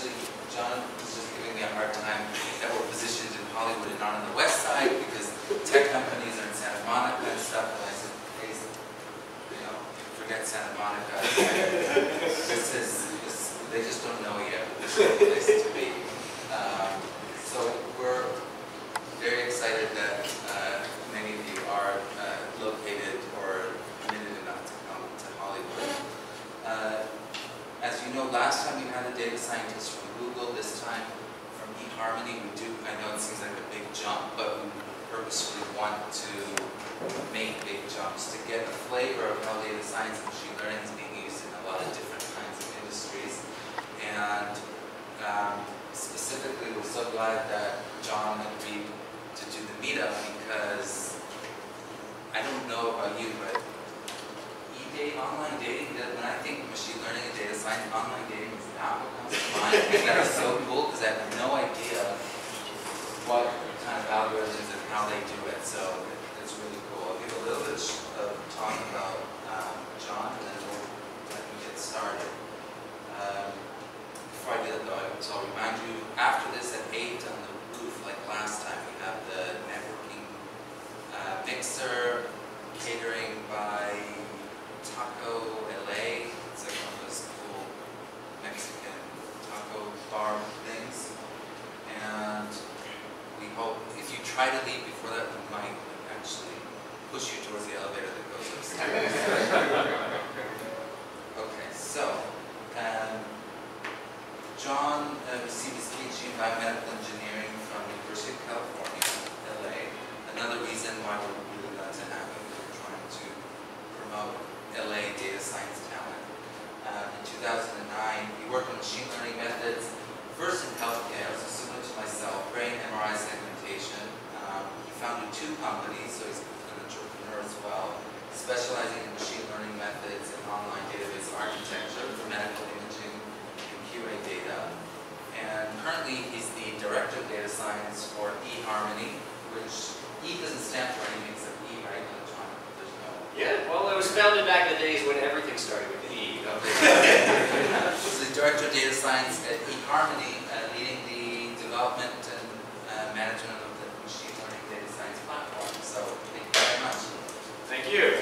actually, John was just giving me a hard time that we're positioned in Hollywood and not on the west side because tech companies are in Santa Monica and stuff. And I said, hey, you know, forget Santa Monica. They just don't know yet which is the place to be. So we're very excited that many of you are located or committed enough to come to Hollywood. As you know, last time we had a data scientist from Google, this time from eHarmony. I know it seems like a big jump, but we purposefully want to make big jumps to get a flavor of how data science and machine learning is being used in a lot of different kinds of industries. And specifically, we're so glad that Jon agreed to do the meetup because I don't know about you, but online dating, when I think machine learning and data science, online dating is not what comes to mind. I think that is so cool because I have no idea what kind of algorithms and how they do it. So it's really cool. I'll give a little bit of talk about Jon, and then we'll let him get started. Before I do that though, I'll remind you, after this at 8 on the roof, like last time, we have the networking mixer, catering by Taco LA. It's like one of those cool Mexican taco bar things. And we hope, if you try to leave before that, we might actually push you towards the elevator that goes upstairs. Okay, so Jon received his PhD in biomedical engineering from the University of California, LA. Another reason why we're really glad to have him, we're trying to promote LA data science talent. In 2009, he worked on machine learning methods, first in healthcare, so similar to myself, brain MRI segmentation. He founded 2 companies, so he's an entrepreneur as well, specializing in machine learning methods and online database architecture for medical imaging and QA data. And currently, he's the director of data science for eHarmony, which E doesn't stand for anything except E, right? Yeah, well, it was founded back in the days when everything started with E. He's the director of data science at eHarmony, leading the development and management of the machine learning data science platform. So, thank you very much. Thank you.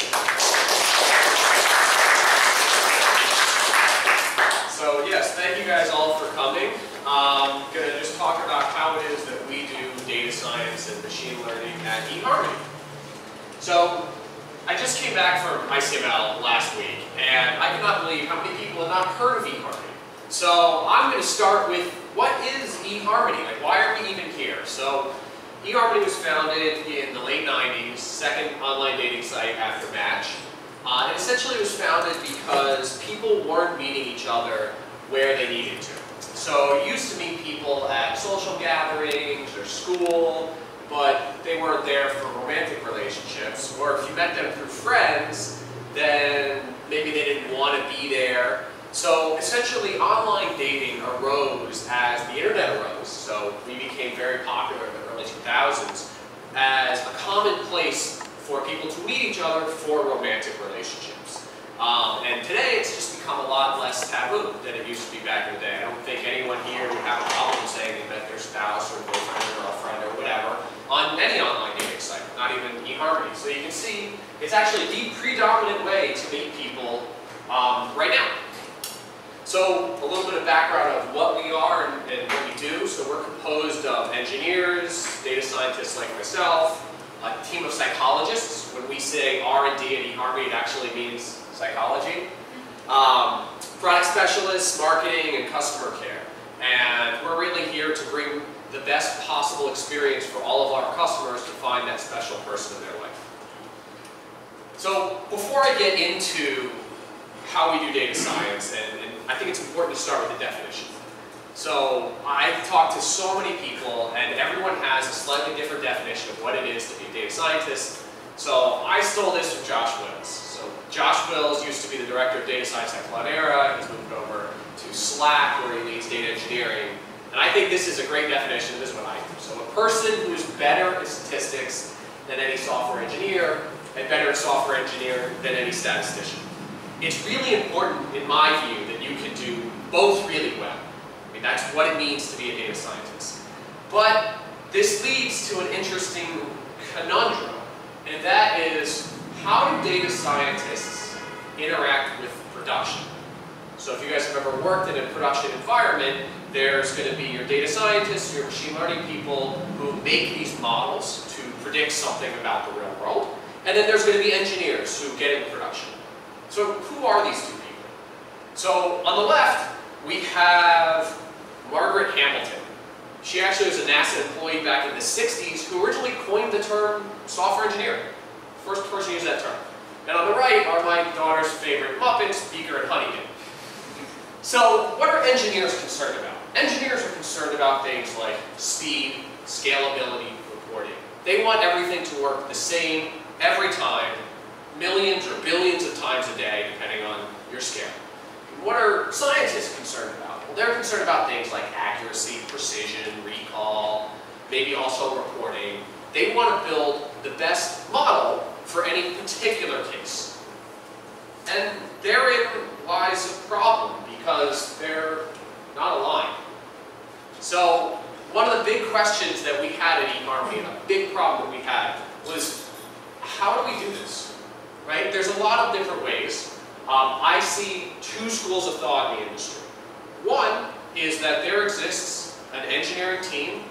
So, yes, thank you guys all for coming. I'm going to just talk about how it is that we do data science and machine learning at eHarmony. So, I just came back from ICML last week, and I cannot believe how many people have not heard of eHarmony. So I'm going to start with, what is eHarmony? Like, why are we even here? So eHarmony was founded in the late 90s, second online dating site after Match. And essentially it was founded because people weren't meeting each other where they needed to. So you used to meet people at social gatherings or school, but they weren't there for romantic relationships, or if you met them through friends, then maybe they didn't want to be there. So essentially online dating arose as the internet arose, so we became very popular in the early 2000s as a common place for people to meet each other for romantic relationships. And today it's just become a lot less taboo than it used to be back in the day. I don't think anyone here would have a problem saying they met their spouse or boyfriend or girlfriend or whatever on any online dating site, not even eHarmony. So you can see it's actually the predominant way to meet people right now. So a little bit of background of what we are and what we do. So we're composed of engineers, data scientists like myself, a team of psychologists. When we say R&D at eHarmony, it actually means psychology. Product specialists, marketing, and customer care. And we're really here to bring the best possible experience for all of our customers to find that special person in their life. So before I get into how we do data science, and I think it's important to start with the definition. So I've talked to so many people, and everyone has a slightly different definition of what it is to be a data scientist. So I stole this from Josh Wills. So Josh Wills used to be the director of data science at Cloudera. He's moved over to Slack, where he leads data engineering. And I think this is a great definition. This is what I do. So a person who is better at statistics than any software engineer, and better at software engineer than any statistician. It's really important, in my view, that you can do both really well. I mean, that's what it means to be a data scientist. But this leads to an interesting conundrum, and that is, how do data scientists interact with production? So if you guys have ever worked in a production environment, there's going to be your data scientists, your machine learning people who make these models to predict something about the real world. And then there's going to be engineers who get into production. So who are these two people? So on the left, we have Margaret Hamilton. She actually was a NASA employee back in the 60s who originally coined the term software engineering. First person to use that term. And on the right are my daughter's favorite Muppets, Beaker and Honeydew. So what are engineers concerned about? Engineers are concerned about things like speed, scalability, reporting. They want everything to work the same every time, millions or billions of times a day, depending on your scale. What are scientists concerned about? Well, they're concerned about things like accuracy, precision, recall, maybe also reporting. They want to build the best model for any particular case. And therein lies a problem, because they're not aligned. So one of the big questions that we had at eHarmony, and a big problem that we had, was how do we do this? Right? There's a lot of different ways. I see two schools of thought in the industry. One is that there exists an engineering team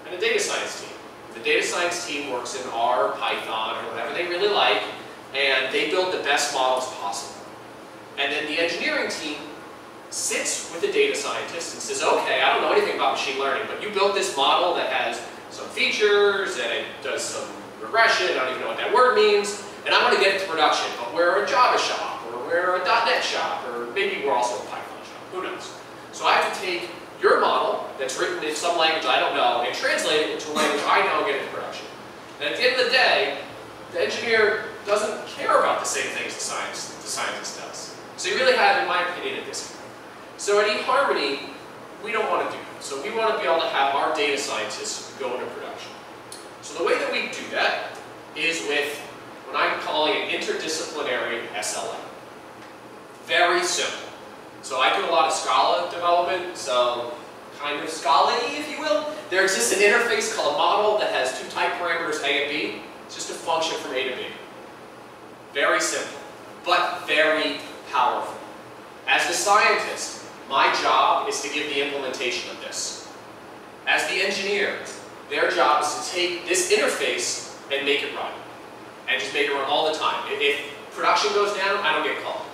and a data science team. The data science team works in R, Python, or whatever they really like, and they build the best models possible. And then the engineering team sits with the data scientist and says, okay, I don't know anything about machine learning, but you built this model that has some features, and it does some regression, I don't even know what that word means, and I want to get it to production, but we're a Java shop, or we're a .NET shop, or maybe we're also a Python shop, who knows? So I have to take your model that's written in some language I don't know and translate it into a language I know and get it to production. And at the end of the day, the engineer doesn't care about the same things the scientist does. So you really have, in my opinion, a disconnect. So at eHarmony, we don't want to do that. So we want to be able to have our data scientists go into production. So the way that we do that is with what I'm calling an interdisciplinary SLA. Very simple. So I do a lot of Scala development, so kind of Scala-y, if you will. There exists an interface called a model that has two type parameters, A and B. It's just a function from A to B. Very simple, but very powerful. As the scientist, my job is to give the implementation of this. As the engineer, their job is to take this interface and make it run. And just make it run all the time. If production goes down, I don't get called.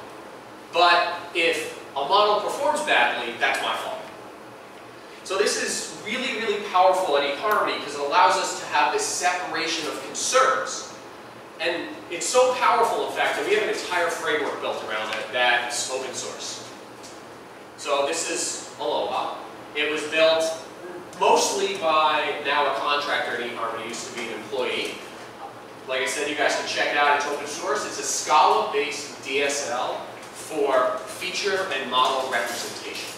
But if a model performs badly, that's my fault. So this is really, really powerful at eHarmony because it allows us to have this separation of concerns. And it's so powerful, in fact, that we have an entire framework built around it that's open source. So this is Aloha. It was built mostly by now a contractor at eHarmony, used to be an employee. Like I said, you guys can check it out. It's open source. It's a Scala-based DSL for feature and model representation.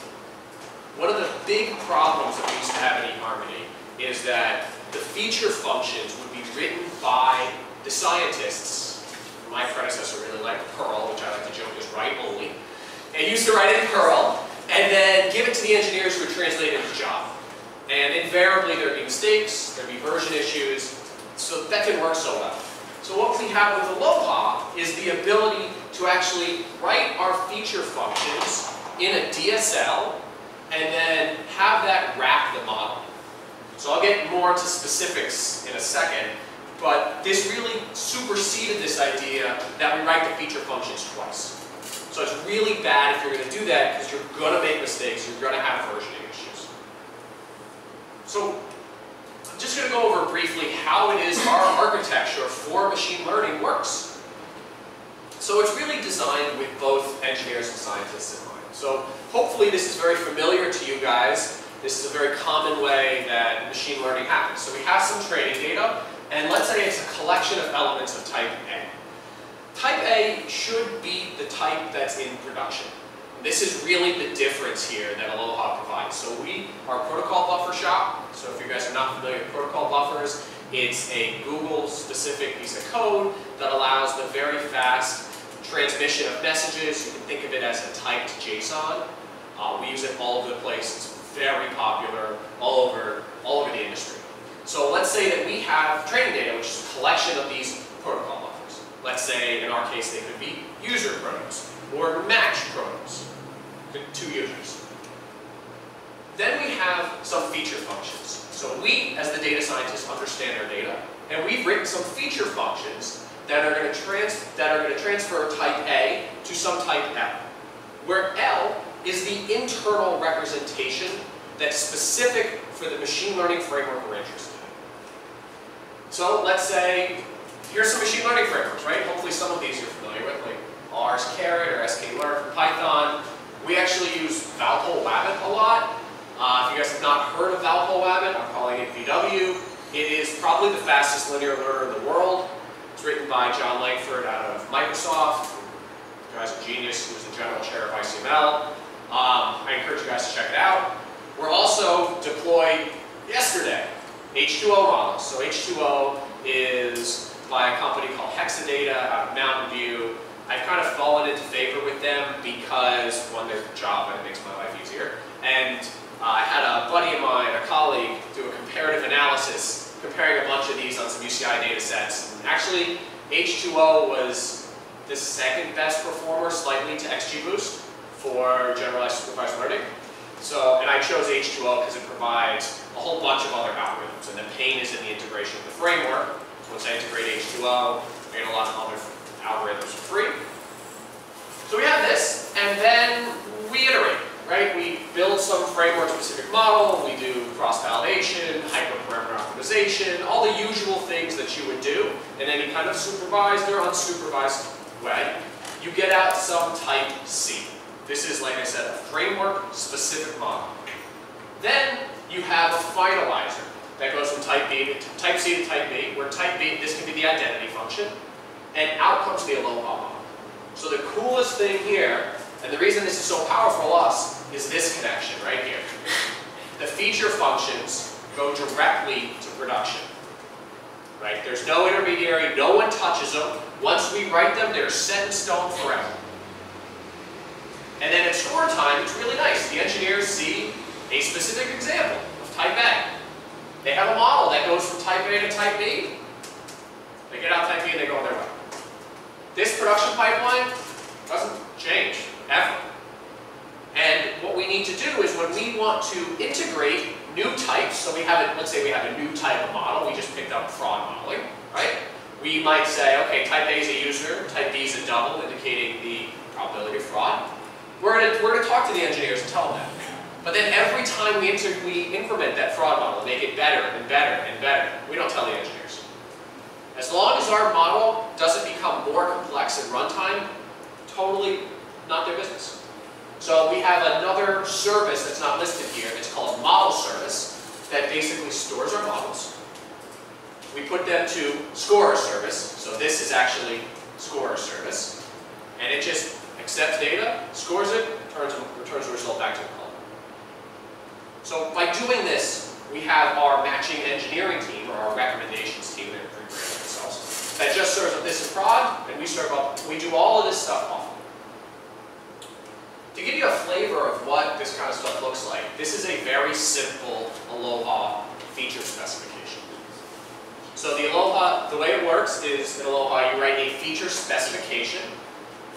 One of the big problems that we used to have at eHarmony is that the feature functions would be written by the scientists. My predecessor really liked Perl, which I like to joke is write only. They used to write it in Perl, and then give it to the engineers who would translate it into Java. And invariably there'd be mistakes, there'd be version issues, so that didn't work so well. So what we have with Aloha is the ability to actually write our feature functions in a DSL and then have that wrap the model. So I'll get more into specifics in a second, but this really superseded this idea that we write the feature functions twice. So it's really bad if you're going to do that because you're going to make mistakes, you're going to have versioning issues. So I'm just going to go over briefly how it is our architecture for machine learning works. So it's really designed with both engineers and scientists in mind. So hopefully this is very familiar to you guys. This is a very common way that machine learning happens. So we have some training data, and let's say it's a collection of elements of type A. Type A should be the type that's in production. This is really the difference here that Aloha provides. So we are a protocol buffer shop. So if you guys are not familiar with protocol buffers, it's a Google-specific piece of code that allows the very fast transmission of messages. You can think of it as a typed JSON. We use it all over the place. It's very popular all over the industry. So let's say that we have training data, which is a collection of these protocol buffers. Let's say, in our case, they could be user chronos or match chronos, 2 users. Then we have some feature functions. So we, as the data scientists, understand our data, and we've written some feature functions that are going to transfer type A to some type L, where L is the internal representation that's specific for the machine learning framework we're interested in. So let's say, here's some machine learning frameworks, right? Hopefully some of these you're familiar with, like R's catered or sklearn for Python. We actually use Valpol-Wabbit a lot. If you guys have not heard of Valpol-Wabbit, I'm calling it VW. It is probably the fastest linear learner in the world. It's written by John Langford out of Microsoft. The guy's a genius, who's the general chair of ICML. I encourage you guys to check it out. We're also deployed yesterday H2O models. So H2O is by a company called Hexadata out of Mountain View. I've kind of fallen into favor with them because, one, they're Java and it makes my life easier. And I had a buddy of mine, a colleague, do a comparative analysis comparing a bunch of these on some UCI data sets. And actually, H2O was the second best performer, slightly to XGBoost, for generalized supervised learning. So, and I chose H2O because it provides a whole bunch of other algorithms, and the pain is in the integration of the framework. Once I integrate H2O, I get a lot of other algorithms for free. So we have this, and then we iterate, right? We build some framework-specific model, we do cross-validation, hyperparameter optimization, all the usual things that you would do in any kind of supervised or unsupervised way. You get out some type C. This is, like I said, a framework-specific model. Then you have a finalizer that goes from type C to type B, where type B, this can be the identity function, and out comes the Aloha model. So the coolest thing here, and the reason this is so powerful for us, is this connection right here. The feature functions go directly to production. Right? There's no intermediary, no one touches them. Once we write them, they're set in stone forever. And then at score time, it's really nice. The engineers see a specific example of type A. They have a model that goes from type A to type B. They get out type B and they go on their way. This production pipeline doesn't change, ever. And what we need to do is when we want to integrate new types, so we have, let's say we have a new type of model, we just picked up fraud modeling, right? We might say, okay, type A is a user, type B is a double, indicating the probability of fraud. We're going to talk to the engineers and tell them that. But then every time we increment that fraud model and make it better and better and better, we don't tell the engineers. As long as our model doesn't become more complex in runtime, totally not their business. So we have another service that's not listed here. It's called model service that basically stores our models. We put them to scorer service. So this is actually scorer service. And it just accepts data, scores it, returns the result back to the column. So by doing this, we have our matching engineering team, or our recommendations team, they're rebranding themselves, that just serves up this is prod, and we do all of this stuff off. To give you a flavor of what this kind of stuff looks like, this is a very simple Aloha feature specification. So the Aloha, the way it works is in Aloha you write a feature specification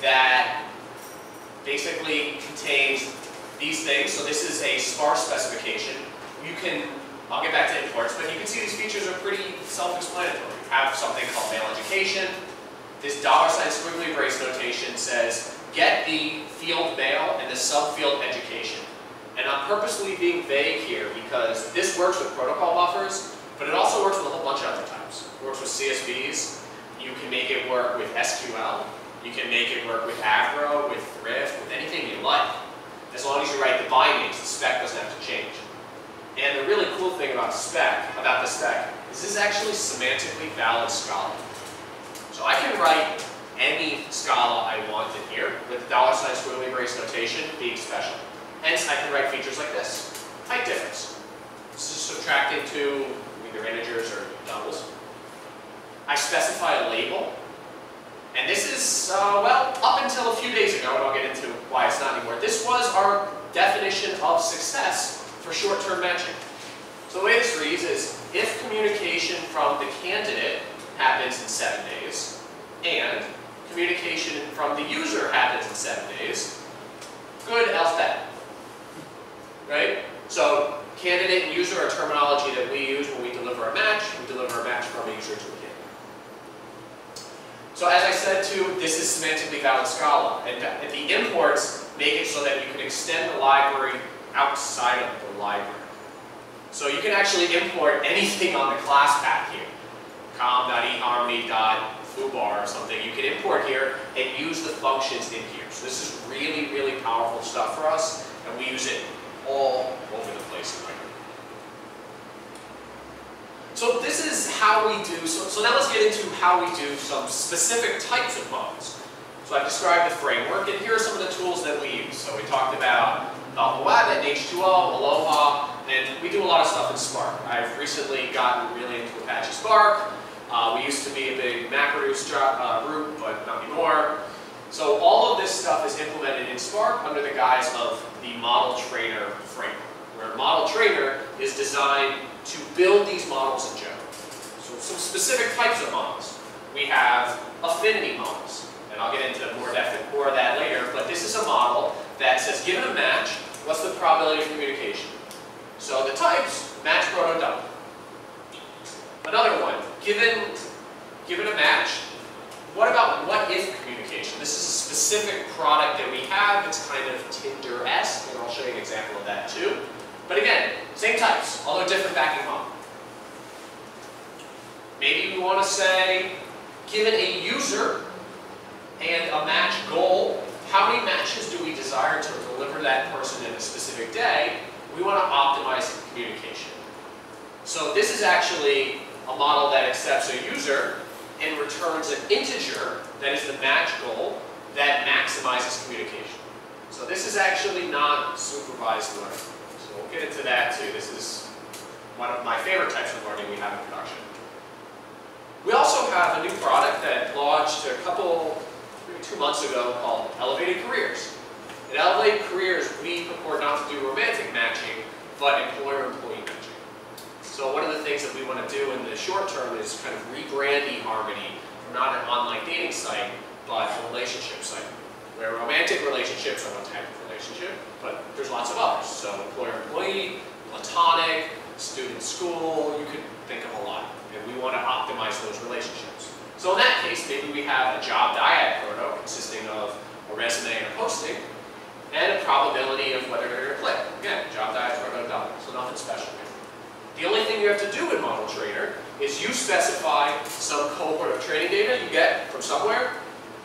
that basically contains these things. So this is a sparse specification. You can, I'll get back to imports, but you can see these features are pretty self-explanatory. You have something called male education. This $ squiggly brace notation says get the field male and the subfield education. And I'm purposely being vague here because this works with protocol buffers, but it also works with a whole bunch of other types. It works with CSVs. You can make it work with SQL. You can make it work with Avro, with Thrift, with anything you like. As long as you write the bindings, the spec doesn't have to change. And the really cool thing about the spec is this is actually semantically valid Scala. So I can write any Scala I want in here with the $ squiggly brace notation being special. Hence, I can write features like this. Type difference. This is subtracting two either integers or doubles. I specify a label. And this is, well, up until a few days ago, and I'll get into why it's not anymore, this was our definition of success for for short-term matching. So the way this reads is, if communication from the candidate happens in 7 days, and communication from the user happens in 7 days, good, else bad. Right? So candidate and user are terminology that we use when we deliver a match. We deliver a match from a user to a candidate. So as I said too, this is semantically valid Scala, and the imports make it so that you can extend the library outside of the library. So you can actually import anything on the class path here, com.eHarmony.foobar or something. You can import here and use the functions in here. So this is really, really powerful stuff for us, and we use it all over the place in Python. So this is how we do, so now let's get into how we do some specific types of models. So I've described the framework, and here are some of the tools that we use. So we talked about Web and H2O, Aloha, and we do a lot of stuff in Spark. I've recently gotten really into Apache Spark. We used to be a big MapReduce group, but not anymore. So all of this stuff is implemented in Spark under the guise of the model trainer framework, where model trainer is designed to build these models in general. So some specific types of models. We have affinity models, and I'll get into more of that later, but this is a model that says, given a match, what's the probability of communication? So the types, match, proto, double. Another one, given a match, what about what if communication? This is a specific product that we have. It's kind of Tinder-esque, and I'll show you an example of that too. But again, same types, although different backing model. Maybe we want to say, given a user and a match goal, how many matches do we desire to deliver that person in a specific day? We want to optimize communication. So this is actually a model that accepts a user and returns an integer that is the match goal that maximizes communication. So this is actually not supervised learning. So we'll get into that too. This is one of my favorite types of learning we have in production. We also have a new product that launched maybe 2 months ago called Elevated Careers. In Elevated Careers, we purport not to do romantic matching, but employer-employee matching. So one of the things that we want to do in the short term is kind of rebrand eHarmony from not an online dating site, but a relationship site, where romantic relationships are one type of relationship, but there's lots of others. So employer-employee, platonic, student-school, you could think of a lot. And we want to optimize those relationships. So in that case, maybe we have a job dyad proto consisting of a resume and a posting, and a probability of whether they're going to click. Again, job dyad proto double, so nothing special here. The only thing you have to do in Model Trainer is you specify some cohort of training data you get from somewhere,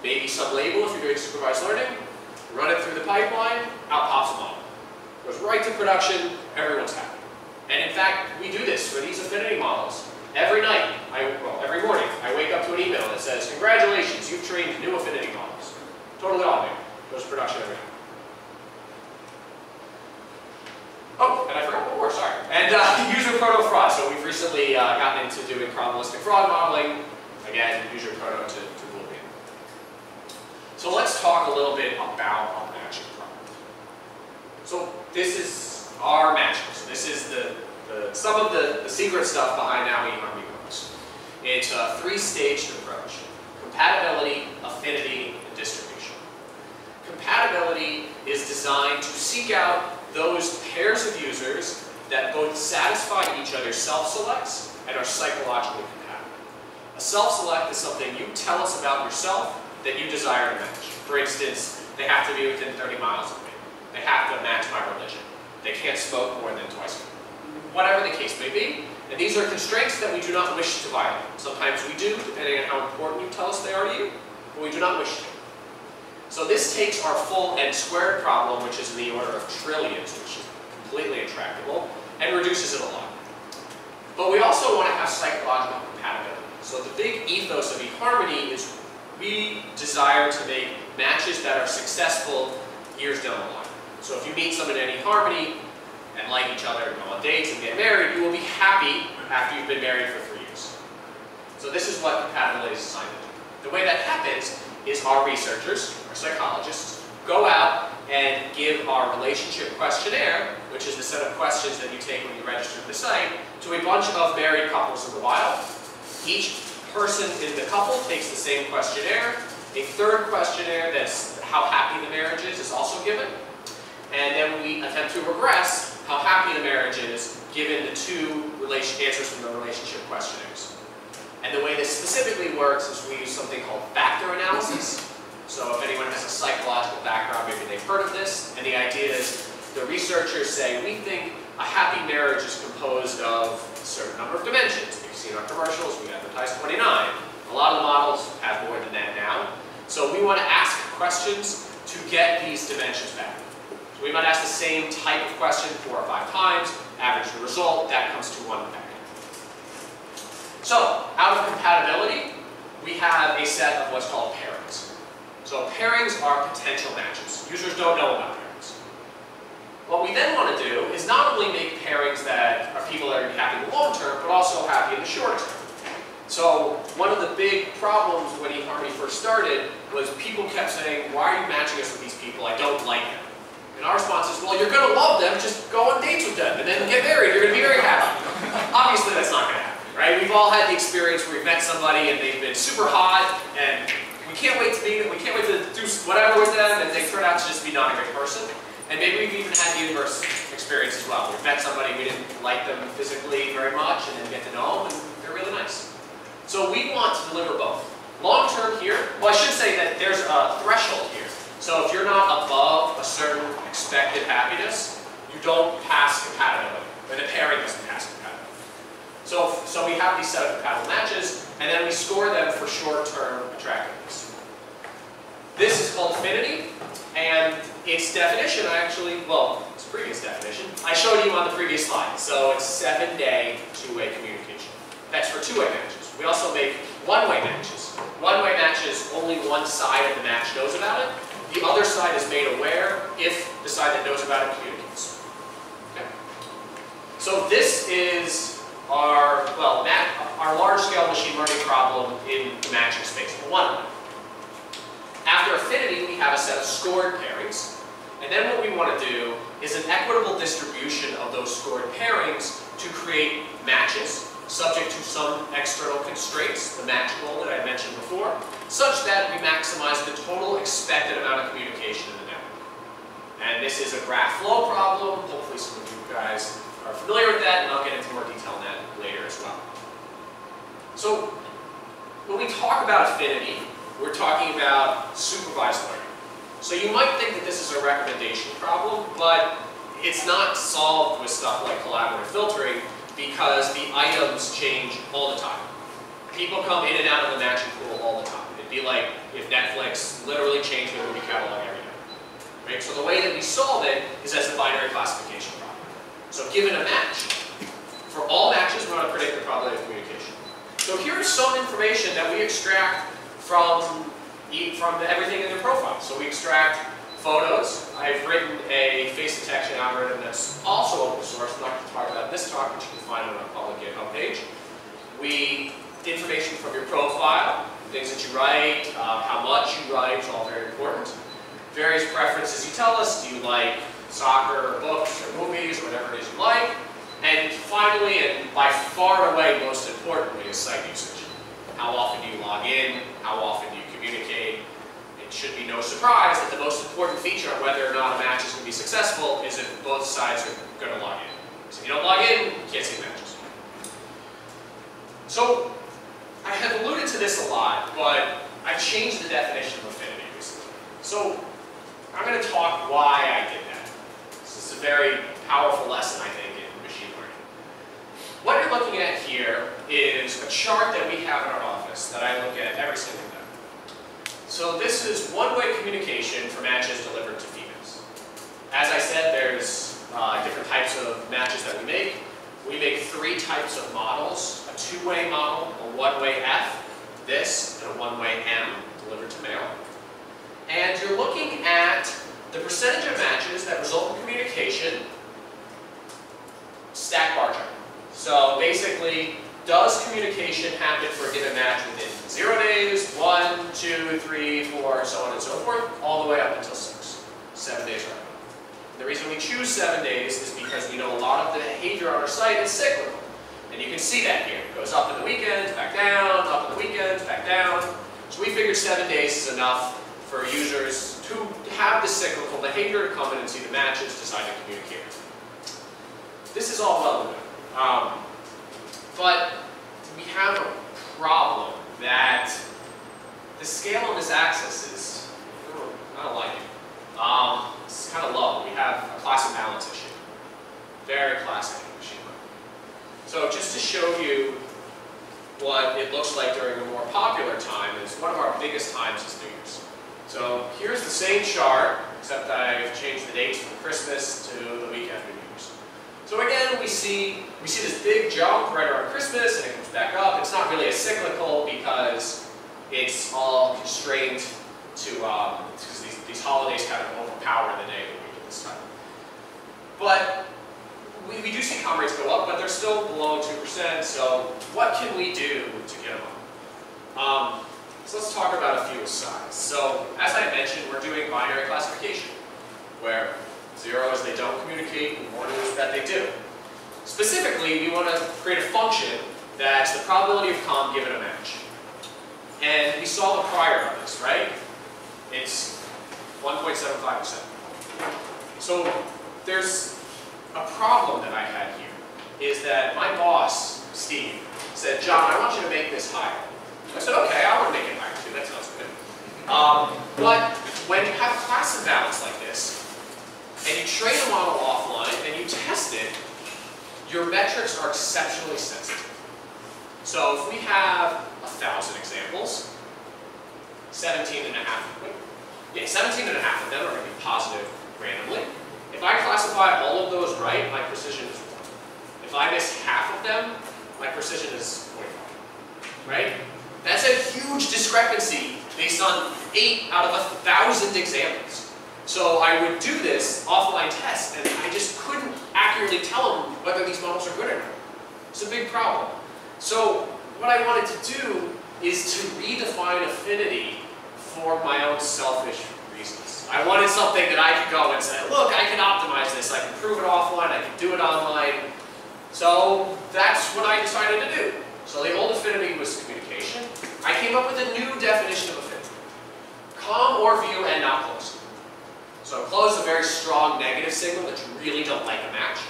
maybe some label if you're doing supervised learning, run it through the pipeline, out pops a model. Goes right to production, everyone's happy. And in fact, we do this for these affinity models. Every night, every morning, I wake up to an email that says, congratulations, you've trained new affinity models. Totally automated. Goes to production every night. Oh, and I forgot one more, sorry. And user proto fraud. So we've recently gotten into doing probabilistic fraud modeling. Again, user proto to Boolean. So let's talk a little bit about our matching problem. So this is our matching. So this is some of the secret stuff behind how eHarmony works. It's a three-staged approach: compatibility, affinity, and distribution. Compatibility is designed to seek out those pairs of users that both satisfy each other's self-selects and are psychologically compatible. A self-select is something you tell us about yourself that you desire to match. For instance, they have to be within 30 miles of me. They have to match my religion. They can't smoke more than twice a week. Whatever the case may be. And these are constraints that we do not wish to violate. Sometimes we do, depending on how important you tell us they are to you, but we do not wish to. So this takes our full n-squared problem, which is in the order of trillions, which is completely intractable, and reduces it a lot. But we also want to have psychological compatibility. So the big ethos of eHarmony is we desire to make matches that are successful years down the line. So if you meet someone in eHarmony and like each other and go on dates and get married, you will be happy after you've been married for 3 years. So this is what compatibility is designed to do. The way that happens is our researchers, our psychologists, go out and give our relationship questionnaire, which is the set of questions that you take when you register to the site, to a bunch of married couples in the wild. Each person in the couple takes the same questionnaire. A third questionnaire that's how happy the marriage is also given. And then we attempt to regress how happy the marriage is given the two answers from the relationship questionnaires. And the way this specifically works is we use something called factor analysis. So if anyone has a psychological background, maybe they've heard of this. And the idea is the researchers say, we think a happy marriage is composed of a certain number of dimensions. If you see in our commercials, we advertise 29. A lot of the models have more than that now. So we want to ask questions to get these dimensions back. So we might ask the same type of question 4 or 5 times, average the result, that comes to 1 back. So out of compatibility, we have a set of what's called pairings. So pairings are potential matches. Users don't know about pairings. What we then want to do is not only make pairings that are people that are going to be happy in the long term, but also happy in the short term. So one of the big problems when eHarmony first started was people kept saying, why are you matching us with these people? I don't like them. And our response is, well, you're going to love them, just go on dates with them, and then get married, you're going to be very happy. Obviously that's not going to happen, right? We've all had the experience where we've met somebody and they've been super hot, and we can't wait to meet them, we can't wait to do whatever with them, and they turn out to just be not a great person. And maybe we've even had the inverse experience as well. We've met somebody, we didn't like them physically very much, and then get to know them, and they're really nice. So we want to deliver both. Long term here, well, I should say that there's a threshold here. So if you're not above a certain expected happiness, you don't pass compatibility, or the pairing doesn't pass compatibility. So we have these set of compatible matches, and then we score them for short-term attractiveness. This is called affinity, and its definition its previous definition, I showed you on the previous slide. So it's 7-day two-way communication. That's for two-way matches. We also make one-way matches. One-way matches, only one side of the match knows about it. The other side is made aware if the side that knows about it communicates. Okay. So this is our large-scale machine learning problem in the matching space, the one-way. After affinity, we have a set of scored pairings. And then what we want to do is an equitable distribution of those scored pairings to create matches subject to some external constraints, the match goal that I mentioned before, such that we maximize the total expected amount of communication in the network. And this is a graph flow problem. Hopefully some of you guys are familiar with that, and I'll get into more detail on that later as well. So when we talk about affinity, we're talking about supervised learning. So you might think that this is a recommendation problem, but it's not solved with stuff like collaborative filtering because the items change all the time. People come in and out of the matching pool all the time. It'd be like if Netflix literally changed their movie catalog every day. Right? So the way that we solve it is as a binary classification problem. So given a match, for all matches, we want to predict the probability of communication. So here's some information that we extract from everything in their profile. So we extract photos. I've written a face detection algorithm that's also open source. I'm not going to talk about this talk, which you can find on our public GitHub page. Information from your profile, things that you write, how much you write is all very important. Various preferences you tell us. Do you like soccer, or books, or movies, or whatever it is you like? And finally, and by far and away most importantly, is site usage. How often do you log in? How often do you communicate? It should be no surprise that the most important feature of whether or not a match is going to be successful is if both sides are going to log in. So if you don't log in, you can't see matches. So I have alluded to this a lot, but I've changed the definition of affinity recently. So I'm going to talk why I did that. This is a very powerful lesson, I think, in machine learning. What you're looking at here is a chart that we have in our office that I look at every single day. So this is one-way communication for matches delivered to females. As I said, there's different types of matches that we make. We make 3 types of models: a two-way model, a one-way F, this, and a one-way M, delivered to male. And you're looking at the percentage of matches that result in communication, stack bar chart. So basically, does communication happen for a given match within 0 days, 1, 2, 3, 4, so on and so forth, all the way up until 6. 7 days right now. The reason we choose 7 days is because we know a lot of the behavior on our site is cyclical. And you can see that here. It goes up in the weekends, back down, up in the weekends, back down. So we figured 7 days is enough for users to have the cyclical behavior to come in and see the matches, decide to communicate. This is all well and good. But we have a problem that the scale on this axis is, I don't like it. It's kind of low. We have a class imbalance issue. Very classic in machine learning. So just to show you what it looks like during a more popular time, is one of our biggest times is New Year's. So here's the same chart, except I've changed the dates from Christmas to the weekend of New Year's. So again, we see this big jump right around Christmas, and it comes back up. It's not really a cyclical because it's all constrained to, because these holidays kind of overpower the day that we do this time. But we do see com rates go up, but they're still below 2%, so what can we do to get them up? So let's talk about a few asides. So as I mentioned, we're doing binary classification, where 0 is they don't communicate, and 1 is that they do. Specifically, we want to create a function that's the probability of com given a match. And we saw the prior of this, right? It's 1.75%. So there's a problem that I had here, is that my boss, Steve, said, John, I want you to make this higher. I said, okay, I want to make it higher too, that sounds good. But when you have a class imbalance like this, and you train a model offline, and you test it, your metrics are exceptionally sensitive. So if we have 1,000 examples, 17.5 of them are going to be positive randomly. If I classify all of those right, my precision is 1. If I miss half of them, my precision is 45. Right? That's a huge discrepancy based on 8 out of 1,000 examples. So I would do this offline test, and I just couldn't accurately tell them whether these models are good or not. It's a big problem. So what I wanted to do is to redefine affinity for my own selfish reasons. I wanted something that I could go and say, look, I can optimize this, I can prove it offline, I can do it online. So that's what I decided to do. So the old affinity was communication. I came up with a new definition of affinity. Com or view and not close. So close is a very strong negative signal that you really don't like a match.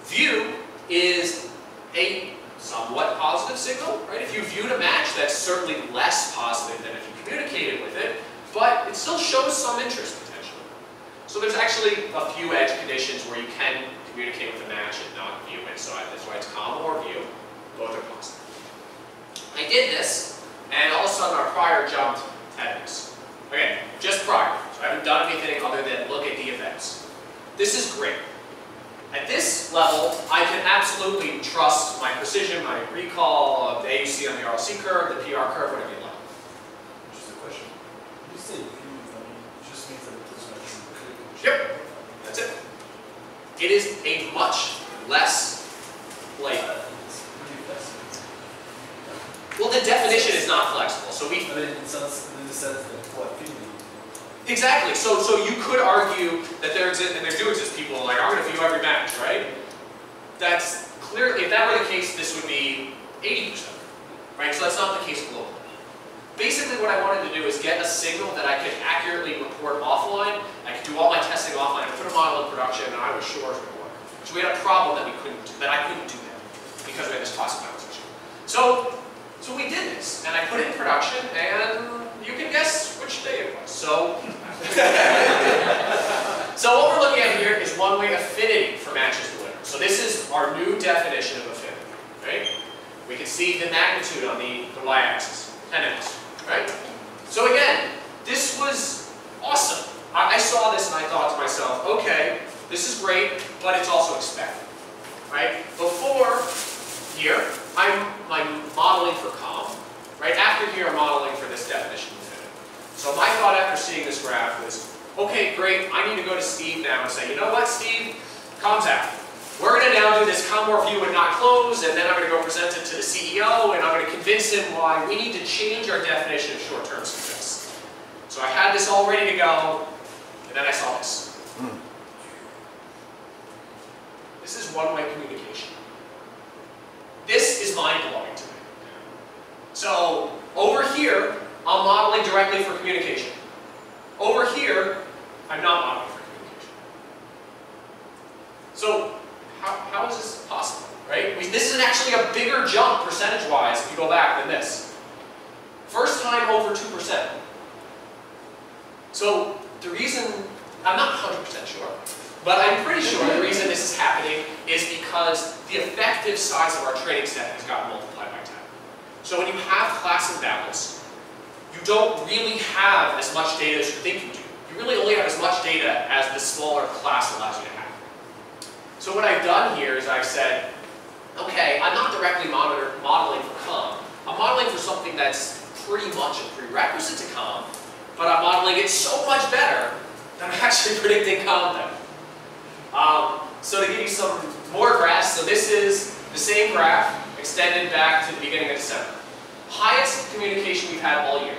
View is a somewhat positive signal, right? If you viewed a match, that's certainly less positive than if you communicated with it, but it still shows some interest potentially. So there's actually a few edge conditions where you can communicate with a match and not view it, so that's why it's com or view. Both are positive. I did this, and all of a sudden our prior jumped 10x. Okay, just prior. So I haven't done anything other than look at the events. This is great. At this level, I can absolutely trust my precision, my recall, the AUC on the RLC curve, the PR curve, whatever you like. Just a question. When you say view, it just means that it doesn't actually click. Yep, that's it. It is a much less blatant. It's pretty flexible. Well, the definition is not flexible, so we. I mean, in the sense that what affinity. Exactly. So you could argue that there exist, and there do exist people like, I'm going to view every match, right? That's clearly, if that were the case, this would be 80%, right? So that's not the case globally. Basically, what I wanted to do is get a signal that I could accurately report offline. I could do all my testing offline, I put a model in production, and I was sure it was going to work. So we had a problem that I couldn't do that because we had this class imbalance issue. So we did this, and I put it in production, and you can guess which day it was. So what we're looking at here is one-way affinity for matches delivered. So this is our new definition of affinity, right? We can see the magnitude on the y-axis, 10x, right? So again, this was awesome. I saw this and I thought to myself, okay, this is great, but it's also expected, right? Before here, I'm modeling for com, right? After here, I'm modeling for this definition of affinity. So my thought after seeing this graph was, okay, great, I need to go to Steve now and say, you know what, Steve, com's out. We're going to now do this com or view and not close, and then I'm going to go present it to the CEO, and I'm going to convince him why we need to change our definition of short-term success. So I had this all ready to go, And then I saw this. This is one-way communication. This is mind-blowing to me. So over here, I'm modeling directly for communication. Over here, I'm not modeling for communication. So how is this possible, right? This is actually a bigger jump percentage-wise if you go back than this. First time over 2%. So the reason, I'm not 100% sure, but I'm pretty sure the reason this is happening is because the effective size of our training set has gotten multiplied by 10. So when you have class imbalance, you don't really have as much data as you think you do. You really only have as much data as the smaller class allows you to have. So what I've done here is I've said, okay, I'm not directly modeling for COM. I'm modeling for something that's pretty much a prerequisite to COM, but I'm modeling it so much better that I'm actually predicting COM better. So to give you some more graphs, so this is the same graph extended back to the beginning of December. Highest communication we've had all year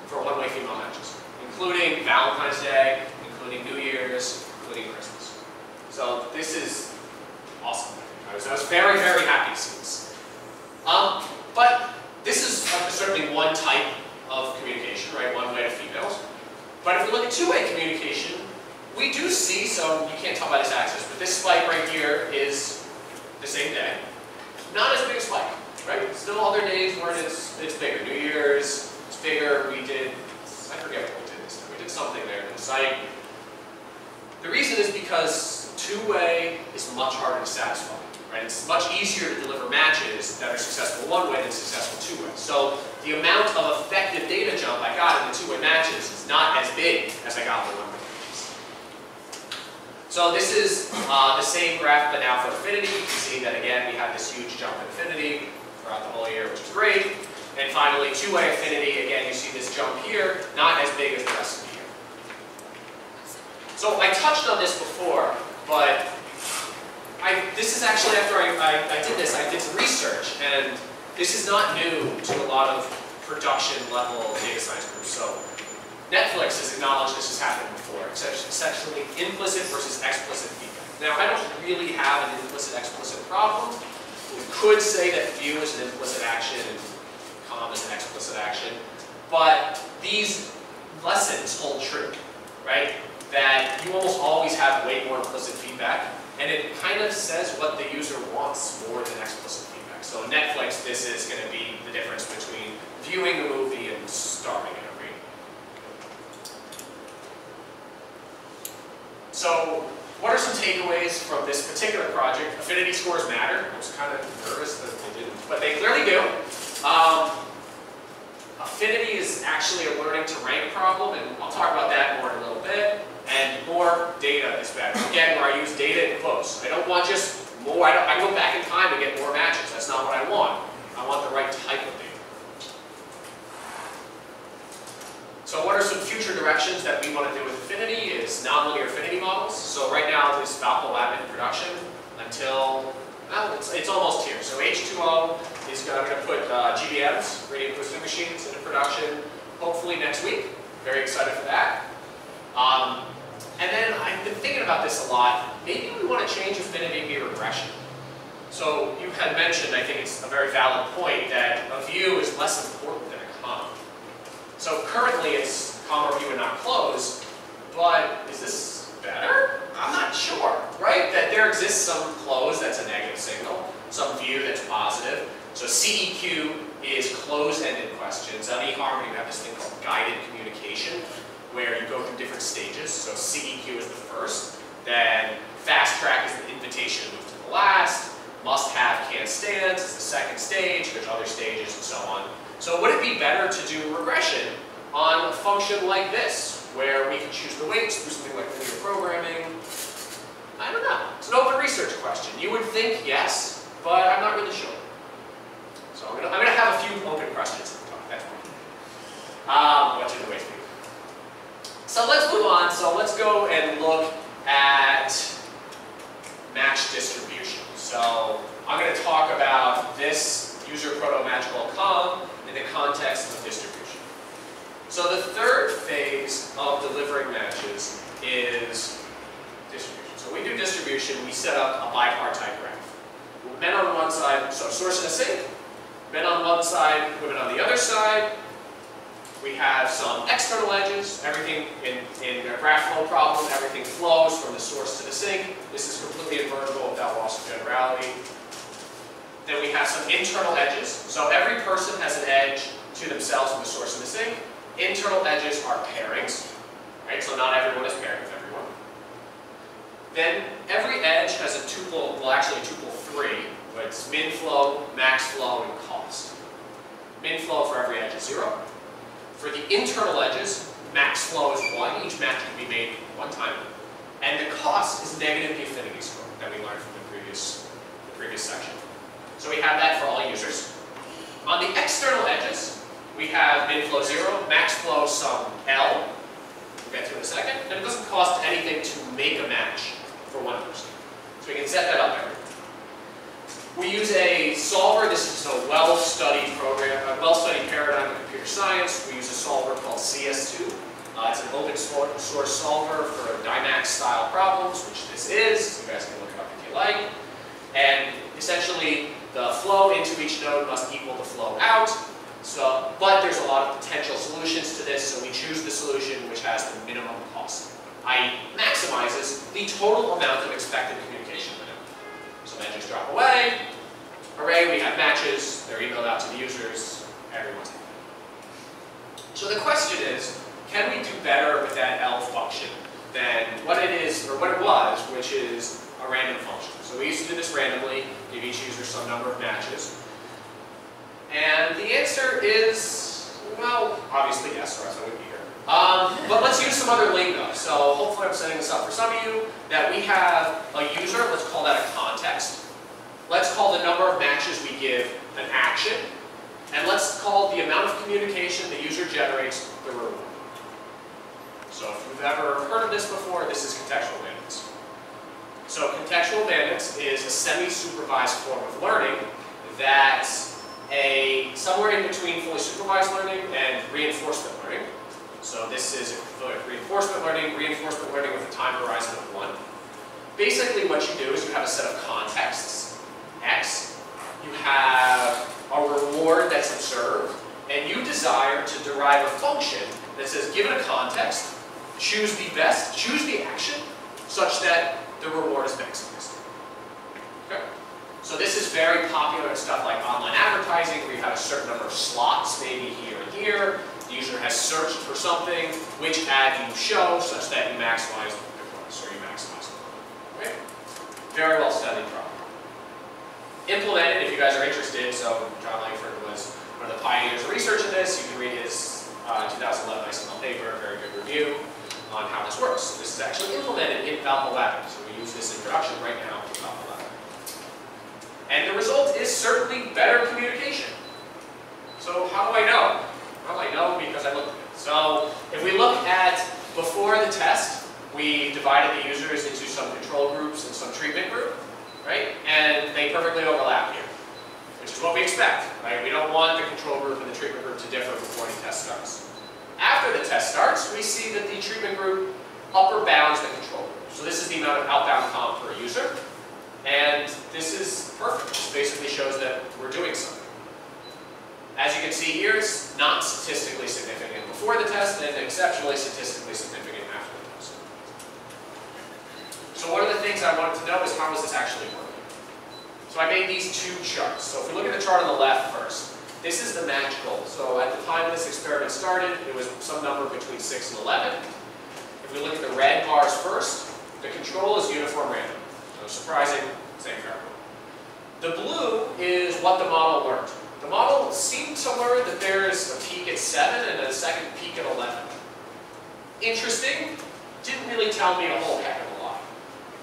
for one-way female matches, including Valentine's Day, including New Year's, including Christmas. So this is awesome. I was very, very happy to see this. But this is certainly one type of communication, right? One way to females. But if we look at two-way communication, we do see, so you can't tell by this axis, but this spike right here is the same day. Not as big a spike, right? Still other days where it's bigger. New Year's, it's bigger. We did, I forget what we did this time. We did something there in the site. The reason is because two-way is much harder to satisfy, right? It's much easier to deliver matches that are successful one-way than successful two-way. So the amount of effective data jump I got in the two-way matches is not as big as I got in the one-way. So this is the same graph, but now for affinity. You can see that again, we have this huge jump in affinity throughout the whole year, which is great. And finally, two-way affinity, again, you see this jump here, not as big as the rest of the year. So I touched on this before, but this is actually after I did this, I did some research, and this is not new to a lot of production level data science groups. So Netflix has acknowledged this has happened before, essentially implicit versus explicit feedback. Now, I don't really have an implicit-explicit problem. We could say that view is an implicit action and COM is an explicit action, but these lessons hold true, right? That you almost always have way more implicit feedback, and it kind of says what the user wants more than explicit feedback. So in Netflix, this is going to be the difference between viewing the movie and starting it. So, what are some takeaways from this particular project? Affinity scores matter. I was kind of nervous that they didn't, but they clearly do. Affinity is actually a learning to rank problem, and I'll talk about that more in a little bit. And more data is better. Again, where I use data in quotes. I don't want just more. I go back in time and get more matches. That's not what I want. I want the right type of data. So what are some future directions that we want to do with affinity is nonlinear affinity models. So right now this Valpo lab in production until, well, it's almost here. So H2O is going to put GBMs, gradient boosting machines, into production hopefully next week. Very excited for that. And then I've been thinking about this a lot. Maybe we want to change affinity to be regression. So you had mentioned, I think it's a very valid point, that a view is less important than a COM. So currently it's COM or view and not close, but is this better? I'm not sure, right? That there exists some close that's a negative signal, some view that's positive. So CEQ is closed-ended questions. On eHarmony we have this thing called guided communication, where you go through different stages. So CEQ is the first, then fast track is the invitation to move to the last, must-have can't stands is the second stage, there's other stages and so on. So would it be better to do regression on a function like this, where we can choose the weights, do something like linear programming? I don't know. It's an open research question. You would think yes, but I'm not really sure. So I'm gonna have a few open questions in the talk. That's fine. What should the weights be? So let's move on. So let's go and look at match distribution. So I'm going to talk about this user proto-match called COM in the context of distribution. So the third phase of delivering matches is distribution. So when we do distribution, we set up a bipartite graph. Men on one side, so source and a sink. Men on one side, women on the other side. We have some external edges. Everything in a graph flow problem, everything flows from the source to the sink. This is completely invertible without loss of generality. Then we have some internal edges. So every person has an edge to themselves from the source and the sink. Internal edges are pairings, right? So not everyone is paired with everyone. Then every edge has a tuple, well actually a tuple 3, but it's min flow, max flow, and cost. Min flow for every edge is 0. For the internal edges, max flow is 1. Each match can be made one time. And the cost is negative the affinity score that we learned from the previous section. So we have that for all users. On the external edges, we have min flow 0, max flow some L, we'll get to in a second, and it doesn't cost anything to make a match for one person. So we can set that up everywhere. We use a solver. This is a well-studied program, a well-studied paradigm in computer science. We use a solver called CS2. It's an open source solver for Dymax-style problems, which this is. You guys can look it up if you like. And essentially, the flow into each node must equal the flow out. So, but there's a lot of potential solutions to this, so we choose the solution which has the minimum cost, i.e. maximizes the total amount of expected communication minimum. So edges drop away. Hooray, we have matches. They're emailed out to the users. Everyone's happy. So the question is, can we do better with that L function than what it is, or what it was, which is a random function? So we used to do this randomly, give each user some number of matches. And the answer is, well, obviously yes, or else I wouldn't be here. But let's use some other lingo. So hopefully I'm setting this up for some of you, that we have a user, let's call that a context. Let's call the number of matches we give an action. And let's call the amount of communication the user generates the reward. So if you've ever heard of this before, this is contextual bandits. So contextual bandits is a semi-supervised form of learning that's somewhere in between fully supervised learning and reinforcement learning. So this is reinforcement learning with a time horizon of 1. Basically what you do is you have a set of contexts, X, you have a reward that's observed, and you desire to derive a function that says, given a context, choose the best, choose the action, such that the reward is maximized. Okay? So this is very popular in stuff like online advertising, where you have a certain number of slots, maybe here and here. The user has searched for something, which ad you show, such that you maximize the price, or you maximize the reward. Okay? Very well studied problem. Implemented, if you guys are interested, so Jon Langford was one of the pioneers of research in this. You can read his 2011 XML paper, a very good review on how this works. So this is actually implemented in Valve 11. So we use this in production right now in Valve 11. And the result is certainly better communication. So how do I know? Well, I know because I looked at it. So if we look at before the test, we divided the users into some control groups and some treatment group, right? And they perfectly overlap here, which is what we expect, right? We don't want the control group and the treatment group to differ before the test starts. After the test starts, we see that the treatment group upper bounds the control group. So this is the amount of outbound comp per user. And this is perfect. This basically shows that we're doing something. As you can see here, it's not statistically significant before the test and exceptionally statistically significant after the test. So one of the things I wanted to know is how is this actually working? So I made these two charts. So if we look at the chart on the left first, this is the match goal. So at the time this experiment started, it was some number between 6 and 11. If we look at the red bars first, the control is uniform random. No surprising, same for everyone. The blue is what the model learned. The model seemed to learn that there is a peak at 7 and a second peak at 11. Interesting, didn't really tell me a whole heck of a lot.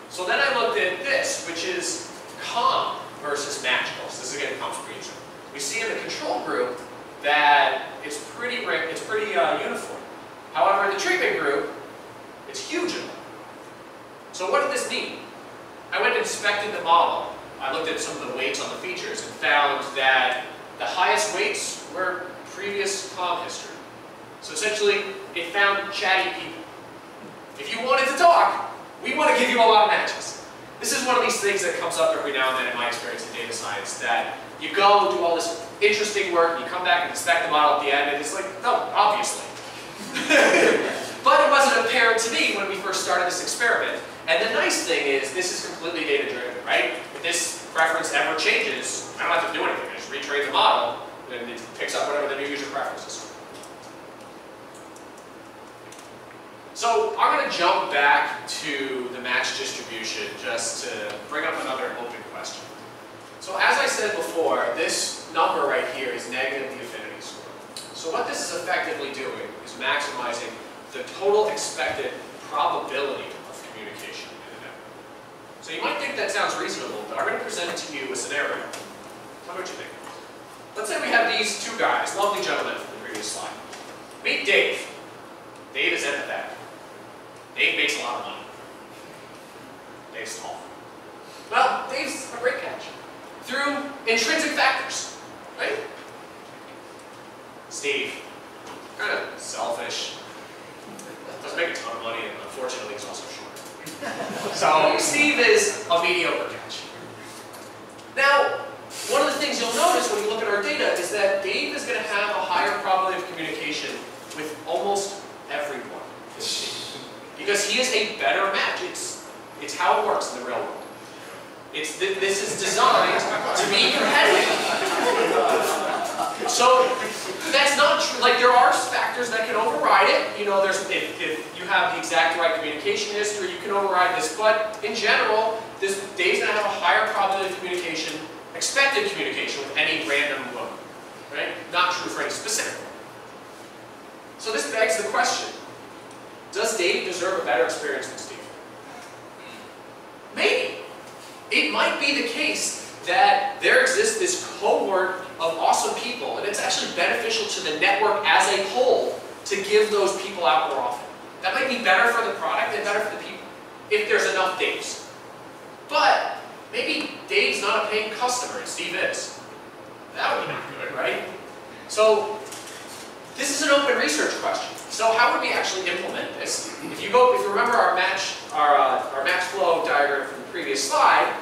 So then I looked at this, which is com versus match goals. This again comes per user. We see in the control group that it's pretty uniform. However, in the treatment group, it's huge. So what did this mean? I went and inspected the model. I looked at some of the weights on the features and found that the highest weights were previous com history. So essentially, it found chatty people. If you wanted to talk, we want to give you a lot of matches. This is one of these things that comes up every now and then in my experience in data science, that you go do all this interesting work, and you come back and inspect the model at the end, and it's like, no, obviously. But it wasn't apparent to me when we first started this experiment. And the nice thing is, this is completely data-driven, right? If this preference ever changes, I don't have to do anything. I just retrain the model, and it picks up whatever the new user preference is. So I'm going to jump back to the match distribution just to bring up another open question. So as I said before, this number right here is negative the affinity score. So what this is effectively doing is maximizing the total expected probability of communication in a network. So you might think that sounds reasonable, but I'm going to present to you a scenario. Tell me what you think. Let's say we have these two guys, lovely gentlemen from the previous slide. Meet Dave. Dave is empathetic. Dave makes a lot of money. Dave's tall. Well, Dave's a great catch. Through intrinsic factors, right? Steve, kind of selfish. Doesn't make a ton of money, and unfortunately he's also short. So Steve is a mediocre catch. Now, one of the things you'll notice when you look at our data is that Dave is going to have a higher probability of communication with almost everyone. Because he is a better match. It's how it works in the real world. This is designed to be competitive. So that's not true. Like, there are factors that can override it. You know, if you have the exact right communication history, you can override this. But in general, Dave's going to have a higher probability of communication, expected communication with any random woman. Right? Not true for any specific one. So this begs the question. Does Dave deserve a better experience than Steve? Maybe. It might be the case that there exists this cohort of awesome people, and it's actually beneficial to the network as a whole to give those people out more often. That might be better for the product and better for the people, if there's enough Daves. But maybe Dave's not a paying customer and Steve is. That would be not good, right? So this is an open research question. So how would we actually implement this? If you remember our match flow diagram from the previous slide,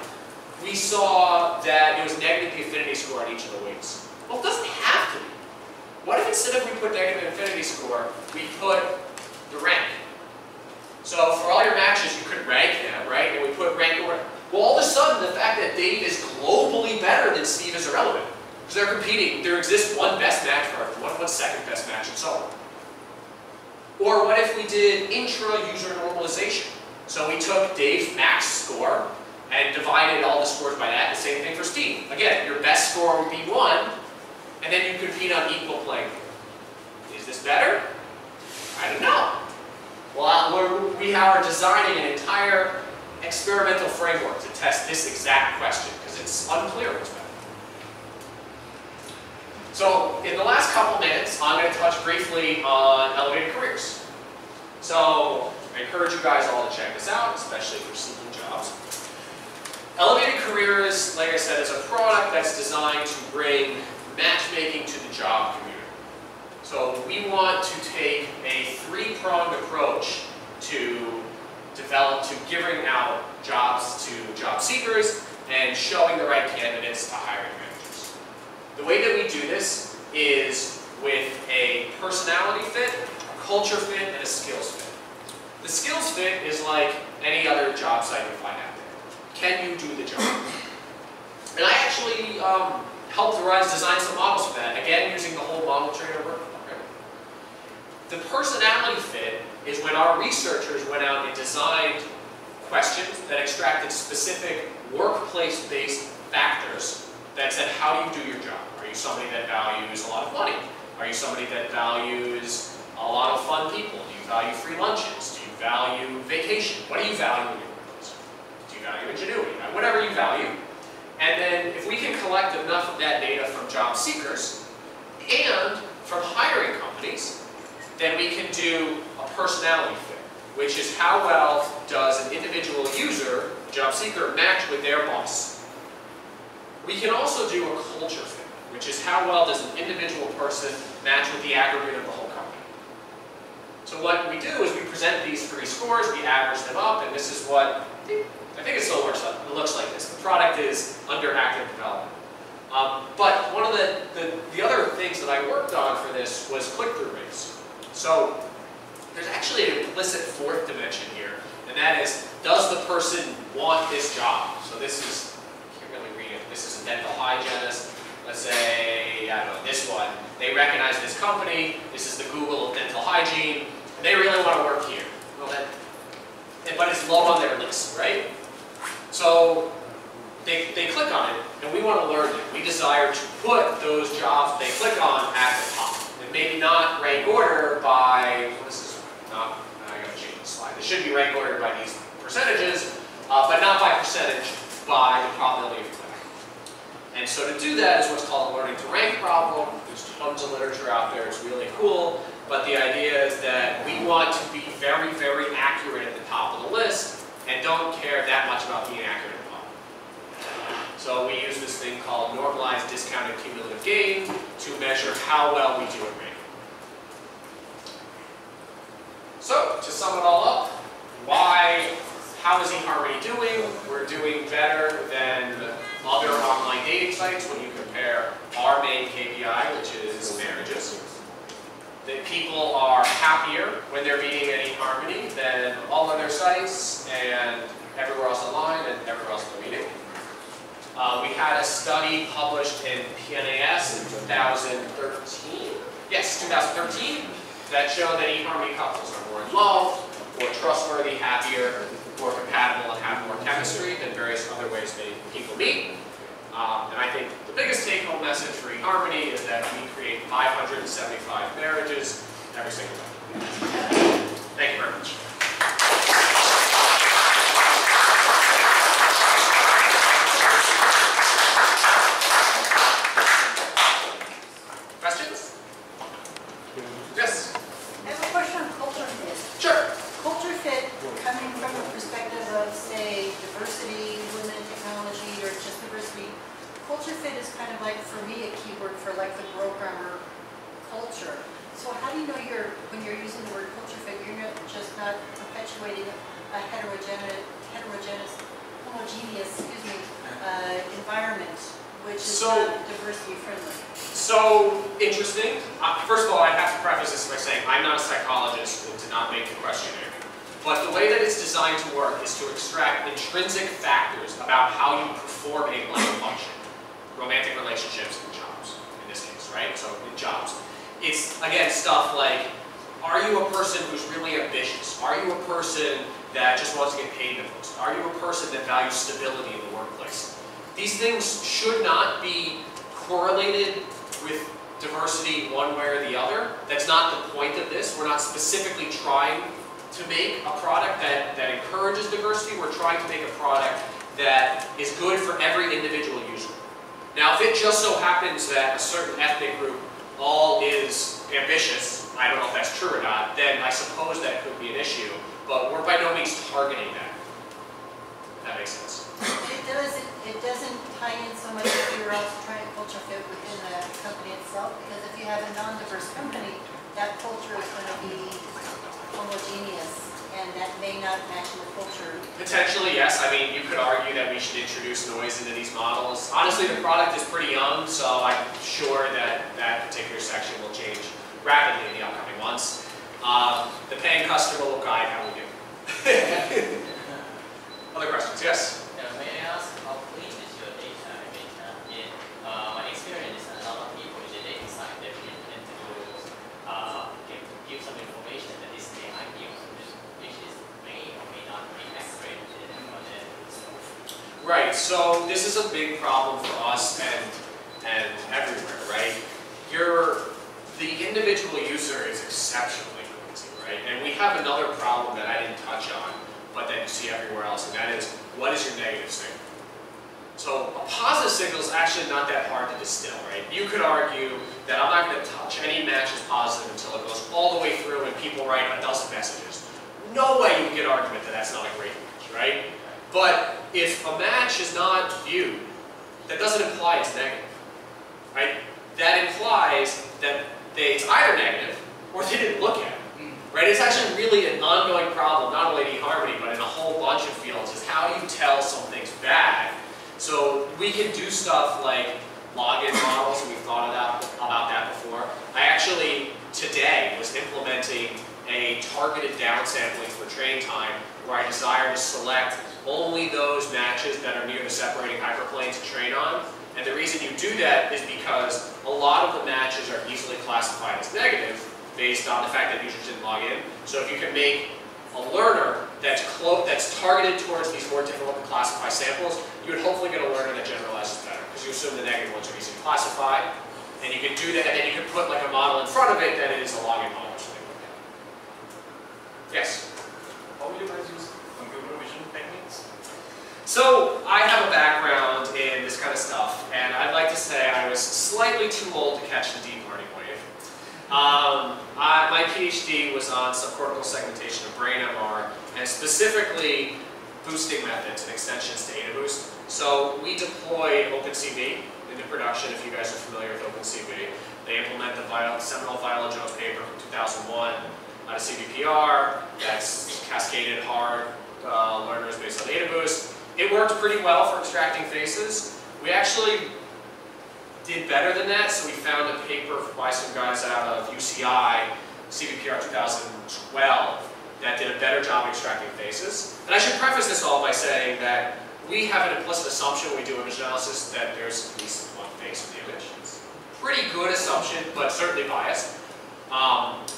we saw that it was negative the affinity score on each of the weights. Well, it doesn't have to be. What if instead of we put negative affinity score, we put the rank? So for all your matches, you could rank them, right? And we put rank order. Well, all of a sudden, the fact that Dave is globally better than Steve is irrelevant. Because they're competing. There exists one best match for everyone, one second best match, and so on. Or what if we did intra-user normalization? So we took Dave's max score and divided all the scores by that. The same thing for Steve. Again, your best score would be 1, and then you compete on equal playing field. Is this better? I don't know. Well, we are designing an entire experimental framework to test this exact question, because it's unclear what's better. So, in the last couple minutes, I'm going to touch briefly on elevated careers. So, I encourage you guys all to check this out, especially if you're seeking jobs. Elevated careers, like I said, is a product that's designed to bring matchmaking to the job community. So, we want to take a 3-pronged approach to giving out jobs to job seekers and showing the right candidates to hiring managers. The way that we do this is with a personality fit, a culture fit, and a skills fit. The skills fit is like any other job site you find out there. Can you do the job? And I actually helped design some models for that, again using the whole model trainer workflow. The personality fit is when our researchers went out and designed questions that extracted specific workplace-based factors that said, how do you do your job? Are you somebody that values a lot of money? Are you somebody that values a lot of fun people? Do you value free lunches? Do you value vacation? What do you value in your workplace? Do you value ingenuity? Whatever you value. And then if we can collect enough of that data from job seekers and from hiring companies, then we can do a personality fit, which is how well does an individual user, a job seeker, match with their boss. We can also do a culture fit, which is how well does an individual person match with the aggregate of the whole company. So what we do is we present these 3 scores, we average them up, and this is what, I think it still looks like this. The product is under active development. But one of the other things that I worked on for this was click-through rates. So there's actually an implicit 4th dimension here, and that is, does the person want this job? So this is, I can't really read it, this is a dental hygienist. Let's say, I don't know, this one. They recognize this company, this is the Google of dental hygiene, and they really want to work here. Well, but it's low on their list, right? So they click on it, and we want to learn it. We desire to put those jobs they click on at the top. And maybe not rank order by, well, this is not, I gotta change the slide. It should be rank ordered by these percentages, but not by percentage, by the probability of click. And so to do that is what's called a learning to rank problem. There's tons of literature out there, it's really cool. But the idea is that we want to be very, very accurate at the top of the list and don't care that much about being accurate at the bottom. So we use this thing called normalized discounted cumulative gain to measure how well we do at ranking. So to sum it all up, how is eHarmony doing? We're doing better than other online dating sites when you compare our main KPI, which is marriages. That people are happier when they're meeting at eHarmony than all other sites and everywhere else online and everywhere else they're meeting. We had a study published in PNAS in 2013. Yes, 2013, that showed that eHarmony couples are more in love, more trustworthy, happier, more compatible, and have more chemistry than various other ways people meet. And I think the biggest take-home message for eHarmony is that we create 575 marriages every single day. Thank you very much. Questions? Yes? I have a question on culture fit. Sure. Culture fit coming from a perspective of, say, diversity, women in technology, or just diversity. Culture fit is kind of like, for me, a keyword for like the programmer culture. So how do you know when you're using the word culture fit, you're not just not perpetuating a homogeneous environment, which is not diversity friendly? So interesting. First of all, I have to preface this by saying I'm not a psychologist and did not make the questionnaire. But the way that it's designed to work is to extract intrinsic factors about how you perform a life function. Romantic relationships and jobs, in this case, right? So in jobs. It's, again, stuff like, are you a person who's really ambitious? Are you a person that just wants to get paid the most? Are you a person that values stability in the workplace? These things should not be correlated with diversity one way or the other. That's not the point of this. We're not specifically trying to make a product that encourages diversity. We're trying to make a product that is good for every individual user. Now, if it just so happens that a certain ethnic group all is ambitious, I don't know if that's true or not, then I suppose that could be an issue, but we're by no means targeting that. If that makes sense. It doesn't tie in so much if you're also trying to culture fit within the company itself, because if you have a non-diverse company, that culture is going to be homogeneous, and that may not match the culture. Potentially, yes. I mean, you could argue that we should introduce noise into these models. Honestly, the product is pretty young, so I'm sure that that particular section will change rapidly in the upcoming months. The paying customer will guide how we do. Other questions? Yes? May I ask how clean is your data? My experience, a lot of people in the data side, they tend to give some information that is the ideal, which is may or may not be accurate. Right, so this is a big problem for us and everywhere, right? The individual user is exceptionally noisy, right? And we have another problem that I didn't touch on, but that you see everywhere else, and that is, what is your negative signal? So a positive signal is actually not that hard to distill, right? You could argue that I'm not going to touch any match as positive until it goes all the way through and people write a dozen messages. No way you can get an argument that that's not a great match, right? But if a match is not viewed, that doesn't imply it's negative, right? That implies that it's either negative or they didn't look at it. right? It's actually really an ongoing problem, not only in eHarmony, but in a whole bunch of fields, is how do you tell something's bad? So we can do stuff like login models, and we've thought about that before. I actually, today, was implementing a targeted downsampling for train time, where I desire to select only those matches that are near the separating hyperplanes to train on. And the reason you do that is because a lot of the matches are easily classified as negative based on the fact that users didn't log in. So if you can make a learner that's targeted towards these more difficult to classify samples, you would hopefully get a learner that generalizes better, because you assume the negative ones are easy to classify. And you can do that, and then you can put like a model in front of it that is a login model or something like that. Yes? How will you guys use computer vision techniques? So I have a background in this kind of stuff, and I'd like to say I was slightly too old to catch the deep learning wave. My PhD was on subcortical segmentation of brain MR, and specifically boosting methods and extensions to AdaBoost. So we deployed OpenCV into production, if you guys are familiar with OpenCV. They implement the seminal Viola Jones paper from 2001 out of CVPR that's cascaded hard learners based on AdaBoost. It worked pretty well for extracting faces. We actually did better than that, so we found a paper by some guys out of UCI, CVPR 2012, that did a better job extracting faces. And I should preface this all by saying that we have an implicit assumption when we do image analysis that there's at least one face in the image. It's a pretty good assumption, but certainly biased.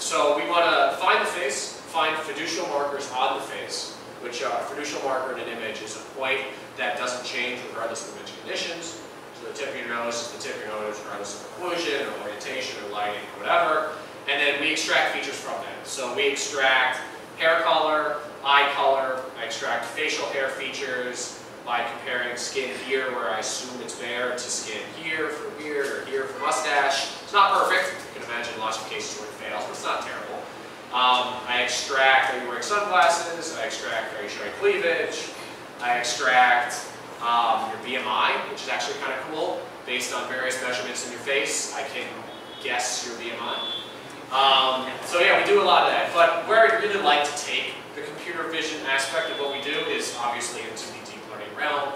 So we want to find the face, find fiducial markers on the face, which a fiducial marker in an image is a point that doesn't change regardless of image conditions. So the tip of your nose is the tip of your nose regardless of occlusion or orientation or lighting or whatever. And then we extract features from that. So we extract hair color, eye color, I extract facial hair features by comparing skin here where I assume it's bare to skin here for beard or here for mustache. It's not perfect. You can imagine lots of cases where it fails, but it's not terrible. I extract, are you wearing sunglasses? I extract, are you showing cleavage? I extract your BMI, which is actually kind of cool. Based on various measurements in your face, I can guess your BMI. So yeah, we do a lot of that. But where I'd really like to take the computer vision aspect of what we do is obviously into the deep learning realm.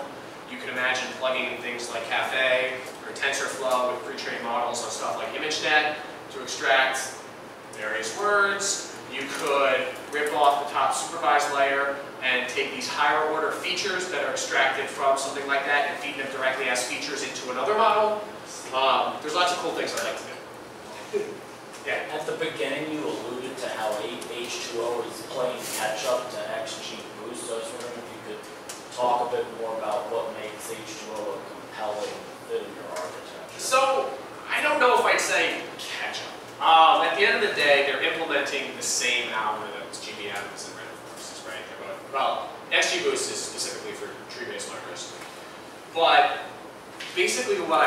You can imagine plugging in things like Caffe or TensorFlow with pre-trained models on stuff like ImageNet to extract various words. You could rip off the top supervised layer and take these higher order features that are extracted from something like that and feed them directly as features into another model. There's lots of cool things I'd like to do. Yeah. At the beginning, you alluded to how H2O is playing catch-up to XGBoost. I was wondering if you could talk a bit more about what makes H2O a compelling fit in your architecture. So, I don't know if I'd say catch-up. At the end of the day, they're implementing the same algorithms, GBMs and random forests, right? Well, XGBoost is specifically for tree-based learners. But basically what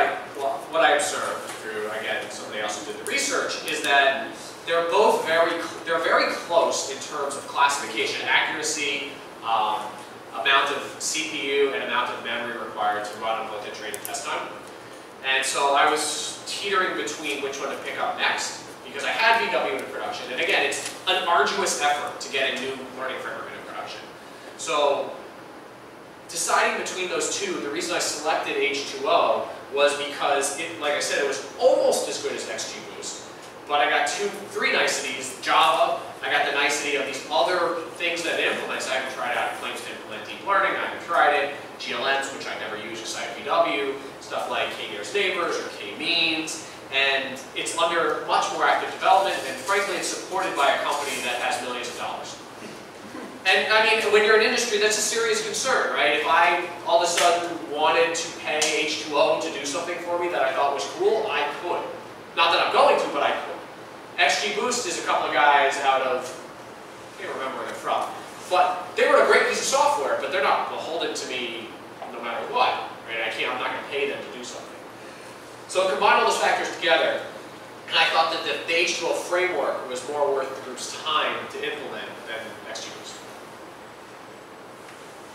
I observed through, again, somebody else who did the research, is that they're both very close in terms of classification accuracy, amount of CPU and amount of memory required to run on both the train and test time. And so I was teetering between which one to pick up next, because I had VW in production. And again, it's an arduous effort to get a new learning framework into production. So deciding between those two, the reason I selected H2O was because, like I said, it was almost as good as XGBoost. But I got three niceties. Java, I got the nicety of these other things that it implements. I haven't tried out. It claims to implement deep learning. I haven't tried it. GLMs, which I never use because I have VW. Stuff like k-nearest neighbors or k-means. And it's under much more active development. And frankly, it's supported by a company that has millions of dollars. And I mean, when you're in industry, that's a serious concern, right? If I all of a sudden wanted to pay H2O to do something for me that I thought was cool, I could. Not that I'm going to, but I could. XGBoost is a couple of guys out of, I can't remember where they're from, but they were a great piece of software, but they're not beholden to me no matter what, right? I'm not going to pay them to do something. So I combined all those factors together, and I thought that the H2O framework was more worth the group's time to implement than XGBoost.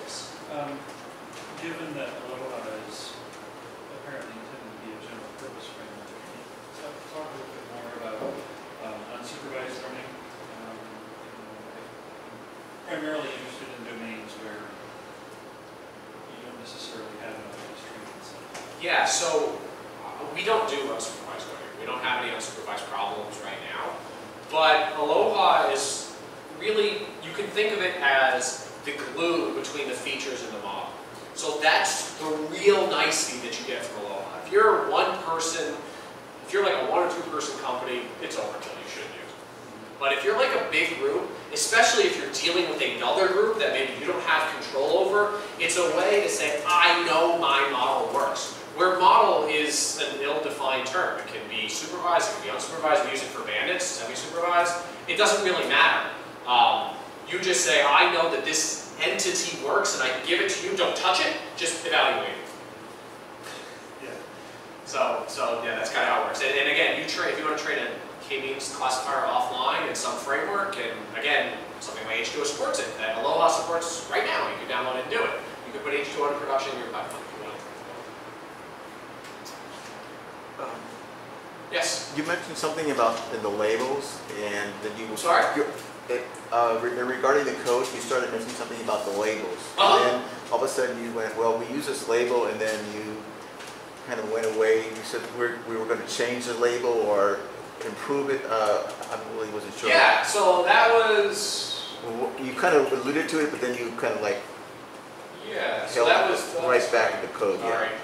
Yes? Given that Aloha is apparently intended to be a general purpose framework, can you talk a little bit more about unsupervised learning? Yeah, so we don't do unsupervised learning. We don't have any unsupervised problems right now. But Aloha is really, you can think of it as the glue between the features and the model. So that's the real nicety that you get from Aloha. If you're one person, if you're like a 1 or 2 person company, it's overkill, you shouldn't use it. But if you're like a big group, especially if you're dealing with another group that maybe you don't have control over, it's a way to say, I know my model works. Where model is an ill-defined term. It can be supervised, it can be unsupervised, we use it for bandits, semi-supervised. It doesn't really matter. You just say, I know that this entity works and I give it to you, don't touch it, just evaluate it. Yeah. So yeah, that's kind of how it works. And again, if you want to train a K-means classifier offline in some framework, and again, something like H2O supports it, that Aloha supports right now, you can download it and do it. You can put H2O into production in your pipeline if you want. Yes? You mentioned something about the labels, and then you... Sorry? Regarding the code, you started mentioning something about the labels. Uh-huh. And then all of a sudden you went, well, we use this label, and then you kind of went away. You said we were going to change the label or improve it. I really wasn't sure. Yeah, so that was... You kind of alluded to it, but then you kind of like... Yeah, so held that was... right back in the code, All yeah. right.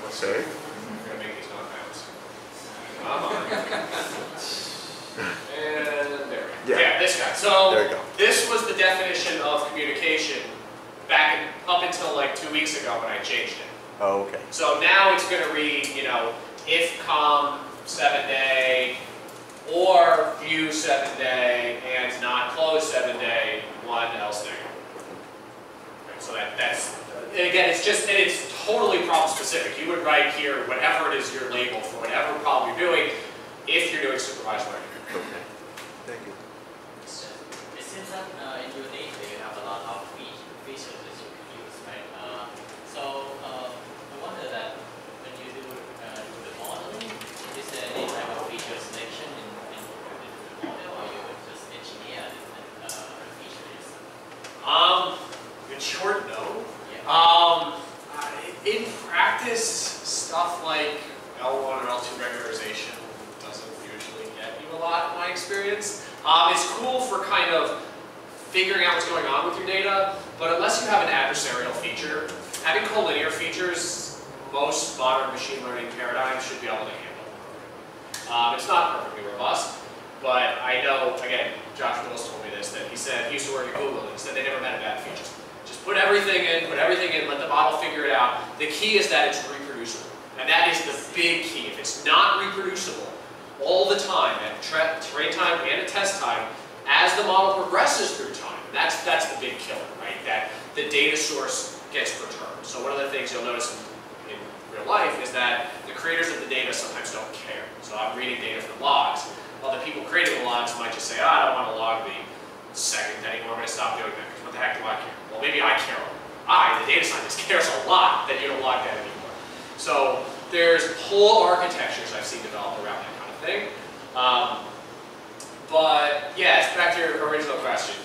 Sorry? I'm going to make these not bounce. Come on. And there we go. Yeah. This guy. So There we go. this was the definition of communication up until like 2 weeks ago when I changed it. Oh, okay. So now it's going to read, if com 7-day or view 7-day and not close 7-day, one else negative. Okay, so that's, and again, it's totally problem specific. You would write here whatever it is your label for whatever problem you're doing if you're doing supervised learning. Okay. Thank you. It seems that in your data you have a lot of features that you can use, right? I wonder that when you do the modeling, is there any type of feature selection in the model, or you just engineer the features? In short, no. Yeah. In practice, stuff like L1 or L2 regularization doesn't usually get you a lot in my experience. It's cool for kind of figuring out what's going on with your data, but unless you have an adversarial feature, having collinear features, most modern machine learning paradigms should be able to handle. It's not perfectly robust, but I know, again, Josh Willis told me this, that he said he used to work at Google, and he said they never met a bad feature. Just put everything in, let the model figure it out. The key is that it's reproducible. And that is the big key. If it's not reproducible all the time, at train time and at test time, as the model progresses through time, that's the big killer, right? That the data source gets returned. So one of the things you'll notice in real life is that the creators of the data sometimes don't care. So I'm reading data from logs. Well, the people creating the logs might just say, I don't want to log the second anymore, I'm going to stop doing that, because what the heck do I care? Well, maybe I care. The data scientist, cares a lot that you don't log that anymore. So there's whole architectures I've seen develop around that kind of thing. But yeah, it's back to your original question.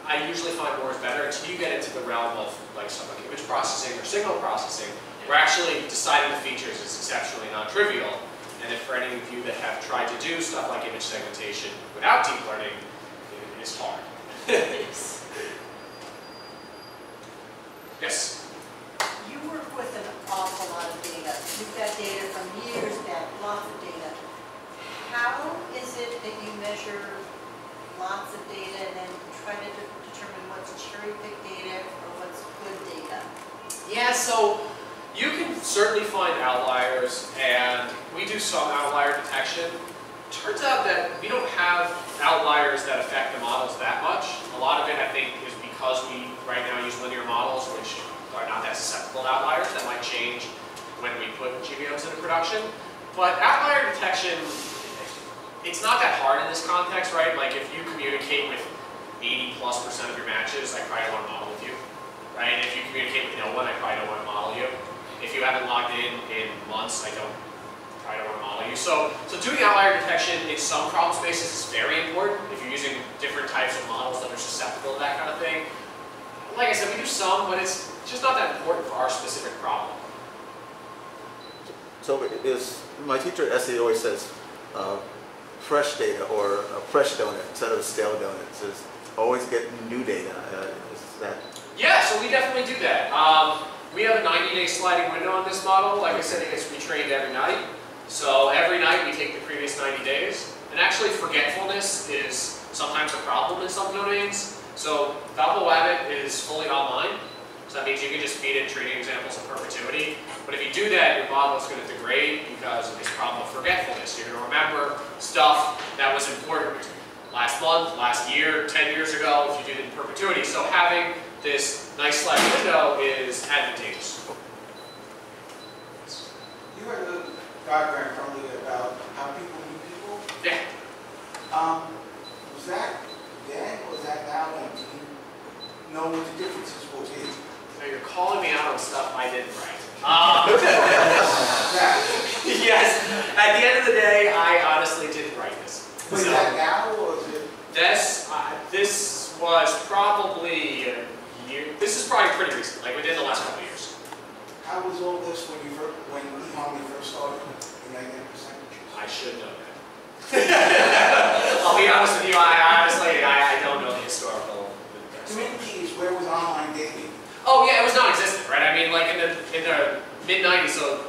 I usually find more is better until you get into the realm of like some like image processing or signal processing, where actually deciding the features is exceptionally non-trivial. And if for any of you that have tried to do stuff like image segmentation without deep learning, it is hard. Yes? You work with an awful lot of data. You've got data from years back, lots of data. How is it that you measure lots of data and then try to determine what's cherry-picked data or what's good data? Yeah, so you can certainly find outliers, and we do some outlier detection. Turns out that we don't have outliers that affect the models that much. A lot of it, I think, is because we right now use linear models, which are not that susceptible to outliers. That might change when we put GVMs into production. But outlier detection, it's not that hard in this context, right? Like if you communicate with 80+% of your matches, I probably don't want to model with you, right? If you communicate with no one, I probably don't want to model you. If you haven't logged in months, I don't want to model you. So doing outlier detection in some problem spaces is very important if you're using different types of models that are susceptible to that kind of thing. Like I said, we do some, but it's just not that important for our specific problem. So my teacher at SE always says fresh data or a fresh donut instead of a stale donut. It says always get new data. Is that? Yeah, so we definitely do that. We have a 90-day sliding window on this model. Like I said, it gets retrained every night. So every night we take the previous 90 days. And actually forgetfulness is sometimes a problem in some domains. So Valpo is fully online. So that means you can just feed in training examples of perpetuity. But if you do that, your model is going to degrade because of this problem of forgetfulness. You're going to remember stuff that was important last month, last year, 10 years ago, if you do it in perpetuity. So having this nice sliding window is advantageous. You heard a little diagram earlier about how people meet people. Yeah. Was that then or was that now? And do you know what the differences will be? So you're calling me out on stuff I didn't write. Yes. At the end of the day, I honestly didn't write this. Is that now or is it? This was probably a year. This is probably pretty recent, like within the last couple of years. How was all this when eHarmony first started? In 99%? I should know that. I'll be honest with you. I don't know the historical. Twin Keys, where was online dating? Oh yeah, it was non-existent, right? I mean, like in the mid-90s. So,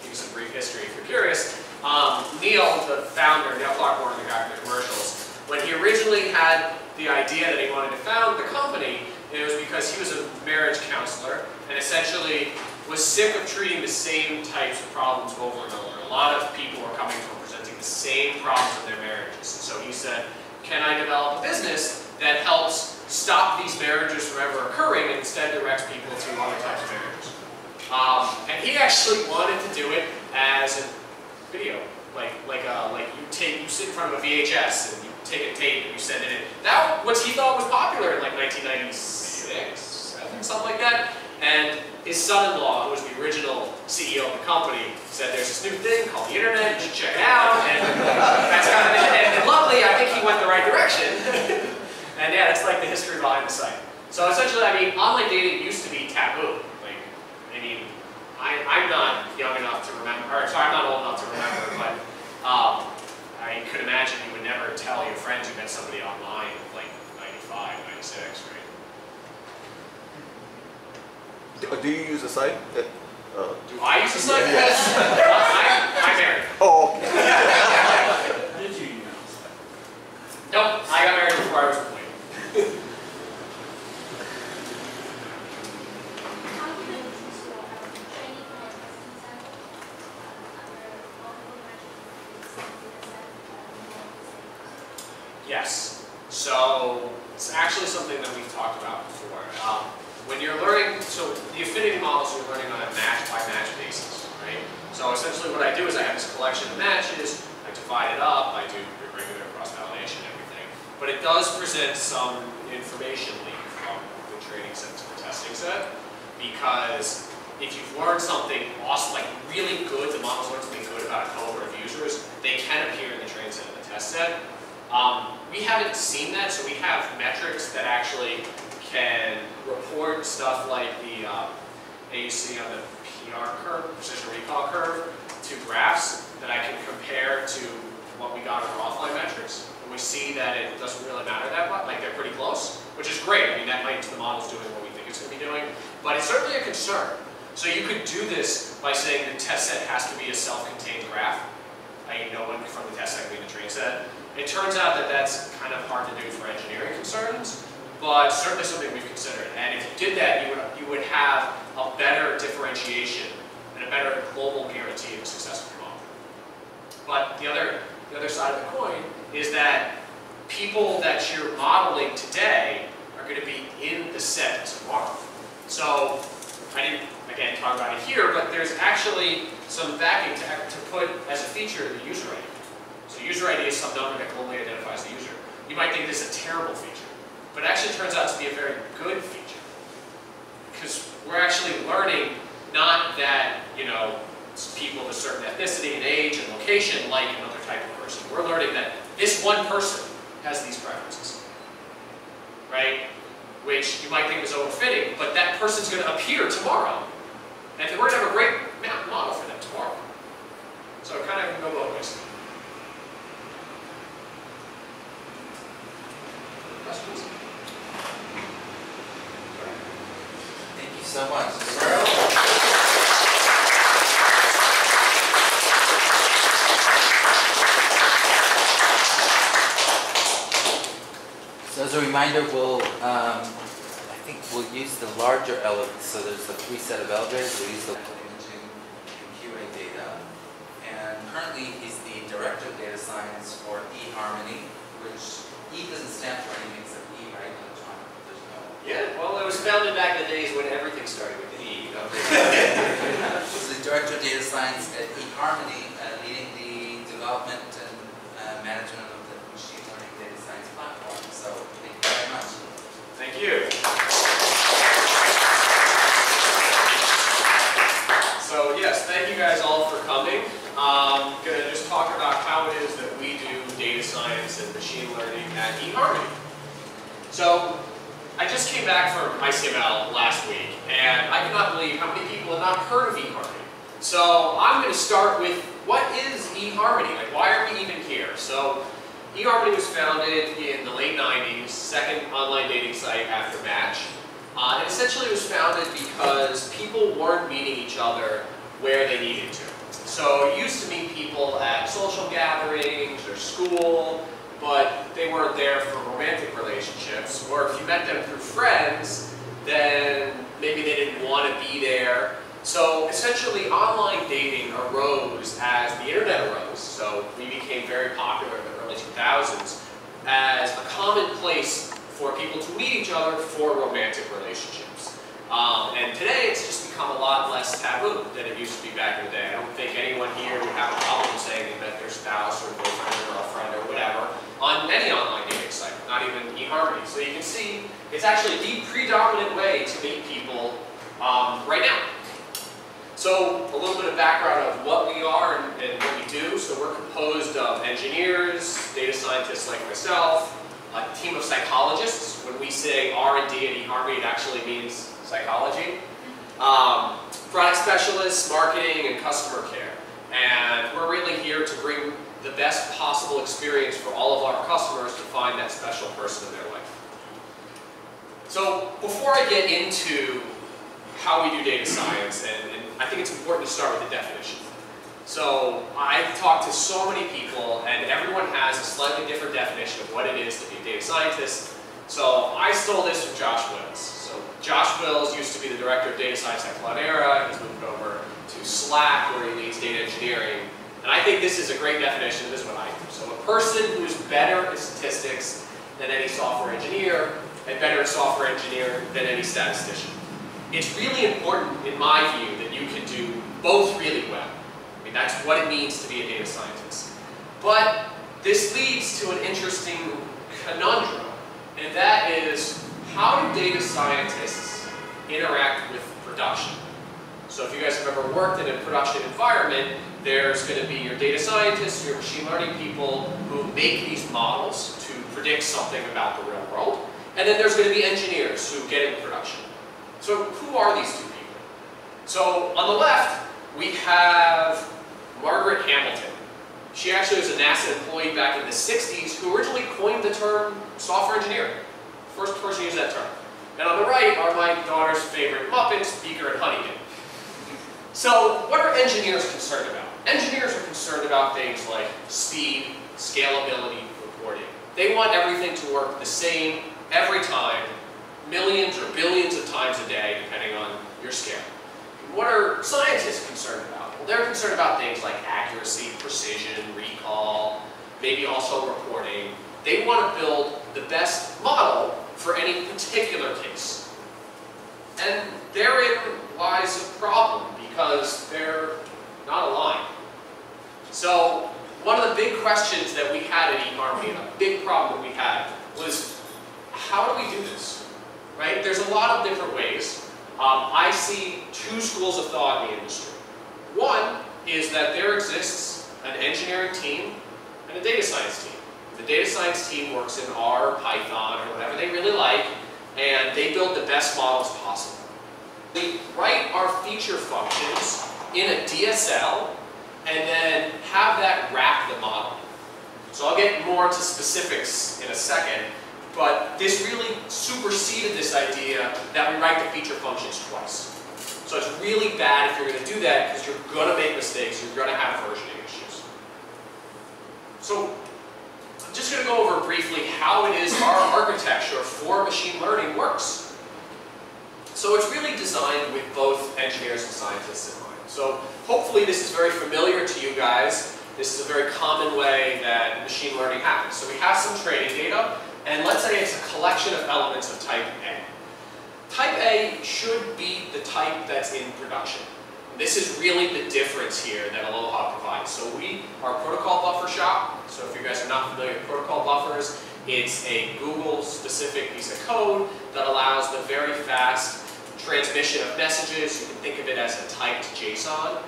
give you some brief history if you're curious. Neil, the founder, Neil Clark, the guy from the commercials, when he originally had the idea that he wanted to found the company, it was because he was a marriage counselor and essentially was sick of treating the same types of problems over and over. A lot of people were coming to him presenting the same problems in their marriages. And so he said, can I develop a business that helps stop these marriages from ever occurring and instead directs people to other types of marriages? And he actually wanted to do it as a video, like you sit in front of a VHS and you take a tape and you send it in. That what he thought was popular in like 1996, 7, something like that. And his son-in-law, who was the original CEO of the company, said there's this new thing called the internet, you should check it out. And that's kind of it. And luckily, I think he went the right direction. And yeah, that's like the history behind the site. So essentially, I mean, online dating used to be taboo. Like, I mean, I'm not young enough to remember, or sorry, I'm not old enough to remember, but I could imagine you would never tell your friends you met somebody online in like 95, 96, right? Do you use a site? Do I use a site? Yes. I'm married. Oh, okay. Did you use it? Nope, I got married before I was born. Yes. So it's actually something that we've talked about before. When you're learning, so the affinity models you're learning on a match-by-match basis, right? So essentially what I do is I have this collection of matches, I divide it up, I do regular cross-validation and everything. But it does present some information leak from the training set to the testing set, because if you've learned something awesome, like really good, the model's learned something good about a cohort of users, they can appear in the training set and the test set. We haven't seen that, so we have metrics that actually can report stuff like the AUC on the PR curve, precision recall curve, to graphs that I can compare to what we got in our offline metrics. And we see that it doesn't really matter that much, like they're pretty close, which is great. I mean, that might mean the model's doing what we think it's going to be doing, but it's certainly a concern. So you could do this by saying the test set has to be a self-contained graph. I know one from the test set can be the train set. It turns out that that's kind of hard to do for engineering concerns, but certainly something we've considered. And if you did that, you would have a better differentiation and a better global guarantee of success of your model. But the other side of the coin is that people that you're modeling today are going to be in the set tomorrow. So I didn't, again, talk about it here, but there's actually some backing to put as a feature the user ID. So user ID is some number that globally identifies the user. You might think this is a terrible feature, but it actually turns out to be a very good feature. Because we're actually learning not that, people of a certain ethnicity and age and location like another type of person. We're learning that this one person has these preferences, right? Which you might think is overfitting, but that person's going to appear tomorrow. And we're going to have a great model for them tomorrow. so much. So as a reminder, I think we'll use the larger elevator. So there's the 3 set of elevators. We'll use the imaging and QA data. And currently, he's the director of data science for eHarmony, which E doesn't stand for anything except E, right? Electronic. There's no. Yeah, well, it was founded back in the days when everything started with an E. He's the director of data science at eHarmony, leading the development and management of the machine learning data science platform. So thank you very much. Thank you. So yes, thank you guys all for coming. I'm going to just talk about how it is that we do data science and machine learning at eHarmony. So I just came back from ICML last week, and I cannot believe how many people have not heard of eHarmony. So I'm going to start with, what is eHarmony? Like, why are we even here? So eHarmony was founded in the late 90s, second online dating site after Match. And essentially it was founded because people weren't meeting each other where they needed to. So you used to meet people at social gatherings or school, but they weren't there for romantic relationships. Or if you met them through friends, then maybe they didn't want to be there. So essentially online dating arose as the internet arose. So we became very popular in the early 2000s as a common place for people to meet each other for romantic relationships. And today it's just become a lot less taboo than it used to be back in the day. I don't think anyone here would have a problem saying they met their spouse or boyfriend or girlfriend or whatever on any online dating site, not even eHarmony. So you can see it's actually the predominant way to meet people right now. So a little bit of background of what we are and what we do. So we're composed of engineers, data scientists like myself, a team of psychologists. When we say R&D at eHarmony, it actually means psychology. Product specialists, marketing, and customer care. And we're really here to bring the best possible experience for all of our customers to find that special person in their life. So before I get into how we do data science, and I think it's important to start with the definition. So I've talked to so many people, and everyone has a slightly different definition of what it is to be a data scientist. So I stole this from Josh Wills. So Josh Wills used to be the director of data science at Cloudera. He's moved over to Slack, where he leads data engineering. And I think this is a great definition. This is what I do. So a person who is better at statistics than any software engineer, and better at software engineer than any statistician. It's really important, in my view, that you can do both really well. I mean, that's what it means to be a data scientist. But this leads to an interesting conundrum, and that is, how do data scientists interact with production? So if you guys have ever worked in a production environment, there's going to be your data scientists, your machine learning people who make these models to predict something about the real world. And then there's going to be engineers who get into production. So who are these two people? So on the left, we have Margaret Hamilton. She actually was a NASA employee back in the 60s who originally coined the term software engineering. First person to use that term. And on the right are my daughter's favorite Muppets, Beaker and Huntington. So what are engineers concerned about? Engineers are concerned about things like speed, scalability, reporting. They want everything to work the same every time, millions or billions of times a day, depending on your scale. What are scientists concerned about? Well, they're concerned about things like accuracy, precision, recall, maybe also reporting. They want to build the best model for any particular case. And therein lies a problem, because they're not aligned. So one of the big questions that we had at eHarmony, and a big problem that we had, was how do we do this? Right? There's a lot of different ways. I see two schools of thought in the industry. One is that there exists an engineering team and a data science team. The data science team works in R, Python, or whatever they really like, and they build the best models possible. We write our feature functions in a DSL and then have that wrap the model. So I'll get more to specifics in a second, But this really superseded this idea that we write the feature functions twice. So it's really bad if you're going to do that because you're going to make mistakes, you're going to have versioning issues. So I'm just going to go over briefly how it is our architecture for machine learning works. So it's really designed with both engineers and scientists in mind. So hopefully this is very familiar to you guys. This is a very common way that machine learning happens. So we have some training data, and let's say it's a collection of elements of type A. Type A should be the type that's in production. This is really the difference here that Aloha provides. So we are a protocol buffer shop. So if you guys are not familiar with protocol buffers, it's a Google-specific piece of code that allows the very fast transmission of messages. You can think of it as a typed JSON.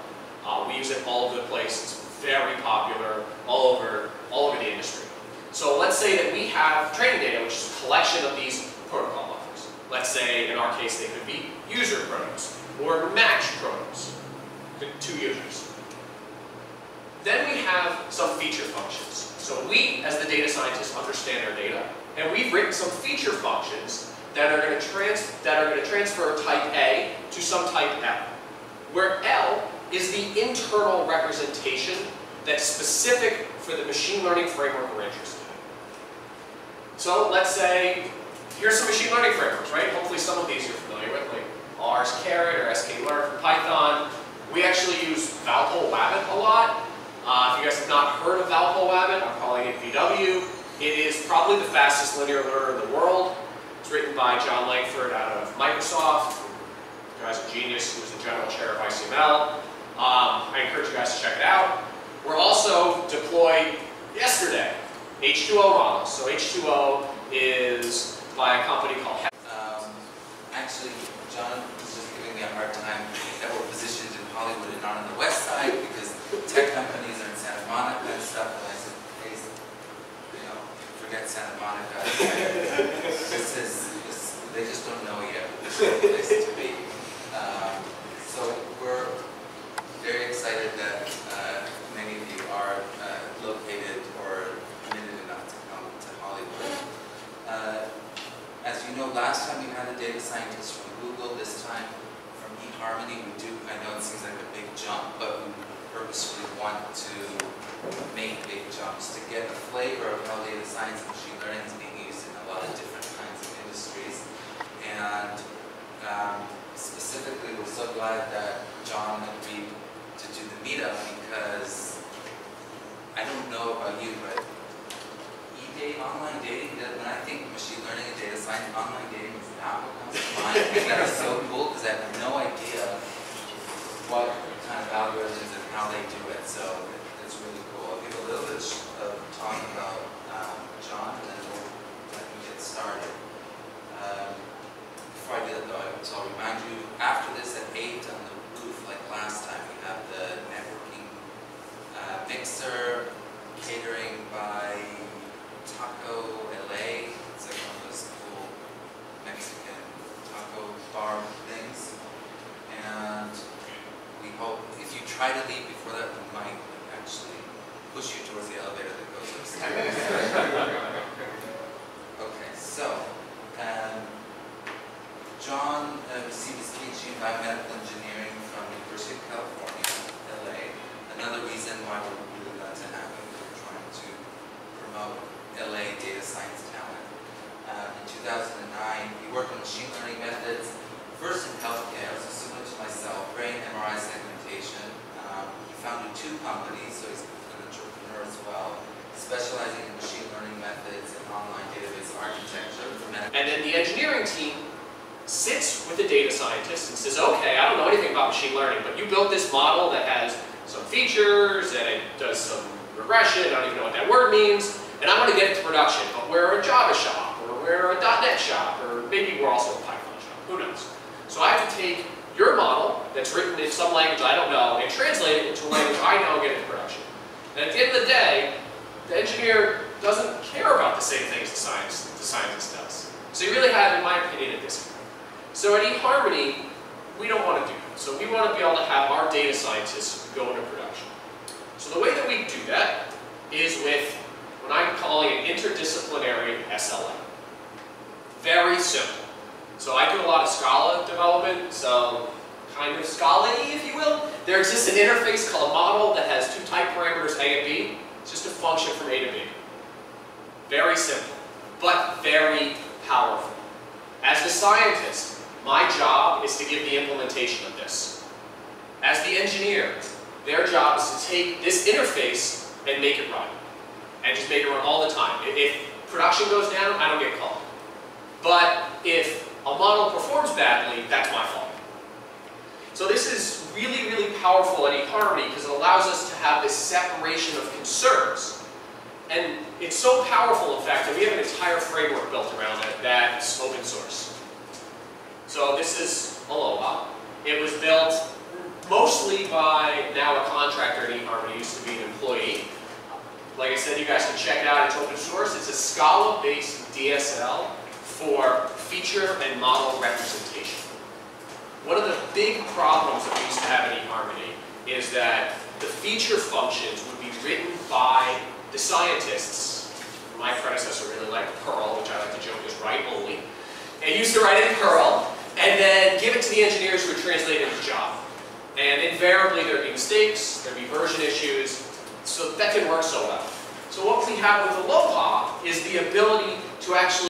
We use it all over the place. It's very popular all over the industry. So let's say that we have training data, which is a collection of these protocol buffers. Let's say, in our case, they could be user protobs or match protobs, 2 users. Then we have some feature functions. So we, as the data scientists, understand our data, and we've written some feature functions that are going to transfer type A to some type L, where L is the internal representation that's specific for the machine learning framework we're interested in. So let's say, here's some machine learning frameworks, right? Hopefully some of these you're familiar with, like R's catered or sklearn for Python. We actually use Valpol-Wabbit a lot. If you guys have not heard of Valpol-Wabbit, I'm calling it VW. It is probably the fastest linear learner in the world. It's written by John Langford out of Microsoft. The guy's a genius. He was the general chair of ICML. I encourage you guys to check it out. We're also deployed yesterday H2O models. So H2O is by a company called Actually, John was just giving me a hard time that we're positioned in Hollywood and not on the west side because tech companies are in Santa Monica and stuff. And I said, hey, you know, forget Santa Monica. They just don't know yet. This is the place to be. So we're very excited that many of you are located or committed enough to come to Hollywood. As you know, last time we had a data scientist from Google. This time from eHarmony. I know it seems like a big jump, but we purposefully want to make big jumps to get a flavor of how data science and machine learning is being used in a lot of different kinds of industries. And specifically, we're so glad that John agreed to do the meetup because I don't know about you, but online dating, when I think machine learning and data science, online dating is not what comes to mind. And that is so cool because I have no idea what kind of algorithms and how they do it. So it's really cool. I'll give a little bit of talk about John and then we'll let him get started. Before I do that though, I'll remind you, after this at 8 on the roof, like last time, we have the networking mixer, catering by Taco LA. It's like one of those cool Mexican taco bar things. And we hope, if you try to leave before that, we might actually push you towards the elevator that goes upstairs. Okay, so, John received his PhD in biomedical engineering from the University of California, LA. Another reason why we're really glad to have him, we're trying to promote LA data science talent. In 2009, he worked on machine learning methods, first in healthcare, so similar to myself, brain MRI segmentation. He founded 2 companies, so he's an entrepreneur as well, specializing in machine learning methods and online database architecture for medical. And then the engineering team sits with the data scientist and says, okay, I don't know anything about machine learning, but you built this model that has some features and it does some regression, I don't even know what that word means, and I want to get it to production, but we're a Java shop, or we're a .NET shop, or maybe we're also a Python shop, who knows. So I have to take your model that's written in some language I don't know and translate it into a language I know and get it to production. And at the end of the day, the engineer doesn't care about the same things the scientist does. So you really have, in my opinion, a disconnect. So at eHarmony, we don't want to do that. So we want to be able to have our data scientists go into production. So the way that we do that is with what I'm calling an interdisciplinary SLA. Very simple. So I do a lot of Scala development, so kind of Scala-y, if you will. There exists an interface called a model that has two type parameters, A and B. It's just a function from A to B. Very simple, but very powerful. As the scientist, my job is to give the implementation of this. As the engineer, their job is to take this interface and make it run. And just make it run all the time. If production goes down, I don't get called. But if a model performs badly, that's my fault. So this is really, really powerful at eHarmony because it allows us to have this separation of concerns. And it's so powerful, in fact, that we have an entire framework built around it that's open source. So this is Aloha. It was built mostly by now a contractor at eHarmony, used to be an employee. Like I said, you guys can check it out. It's open source. It's a Scala-based DSL for feature and model representation. One of the big problems that we used to have in eHarmony is that the feature functions would be written by the scientists. My predecessor really liked Perl, which I like to joke is write only, and used to write in Perl, and then give it to the engineers who would translate it into Java. And invariably there'd be mistakes, there'd be version issues, so that didn't work so well. So what we have with Aloha is the ability to actually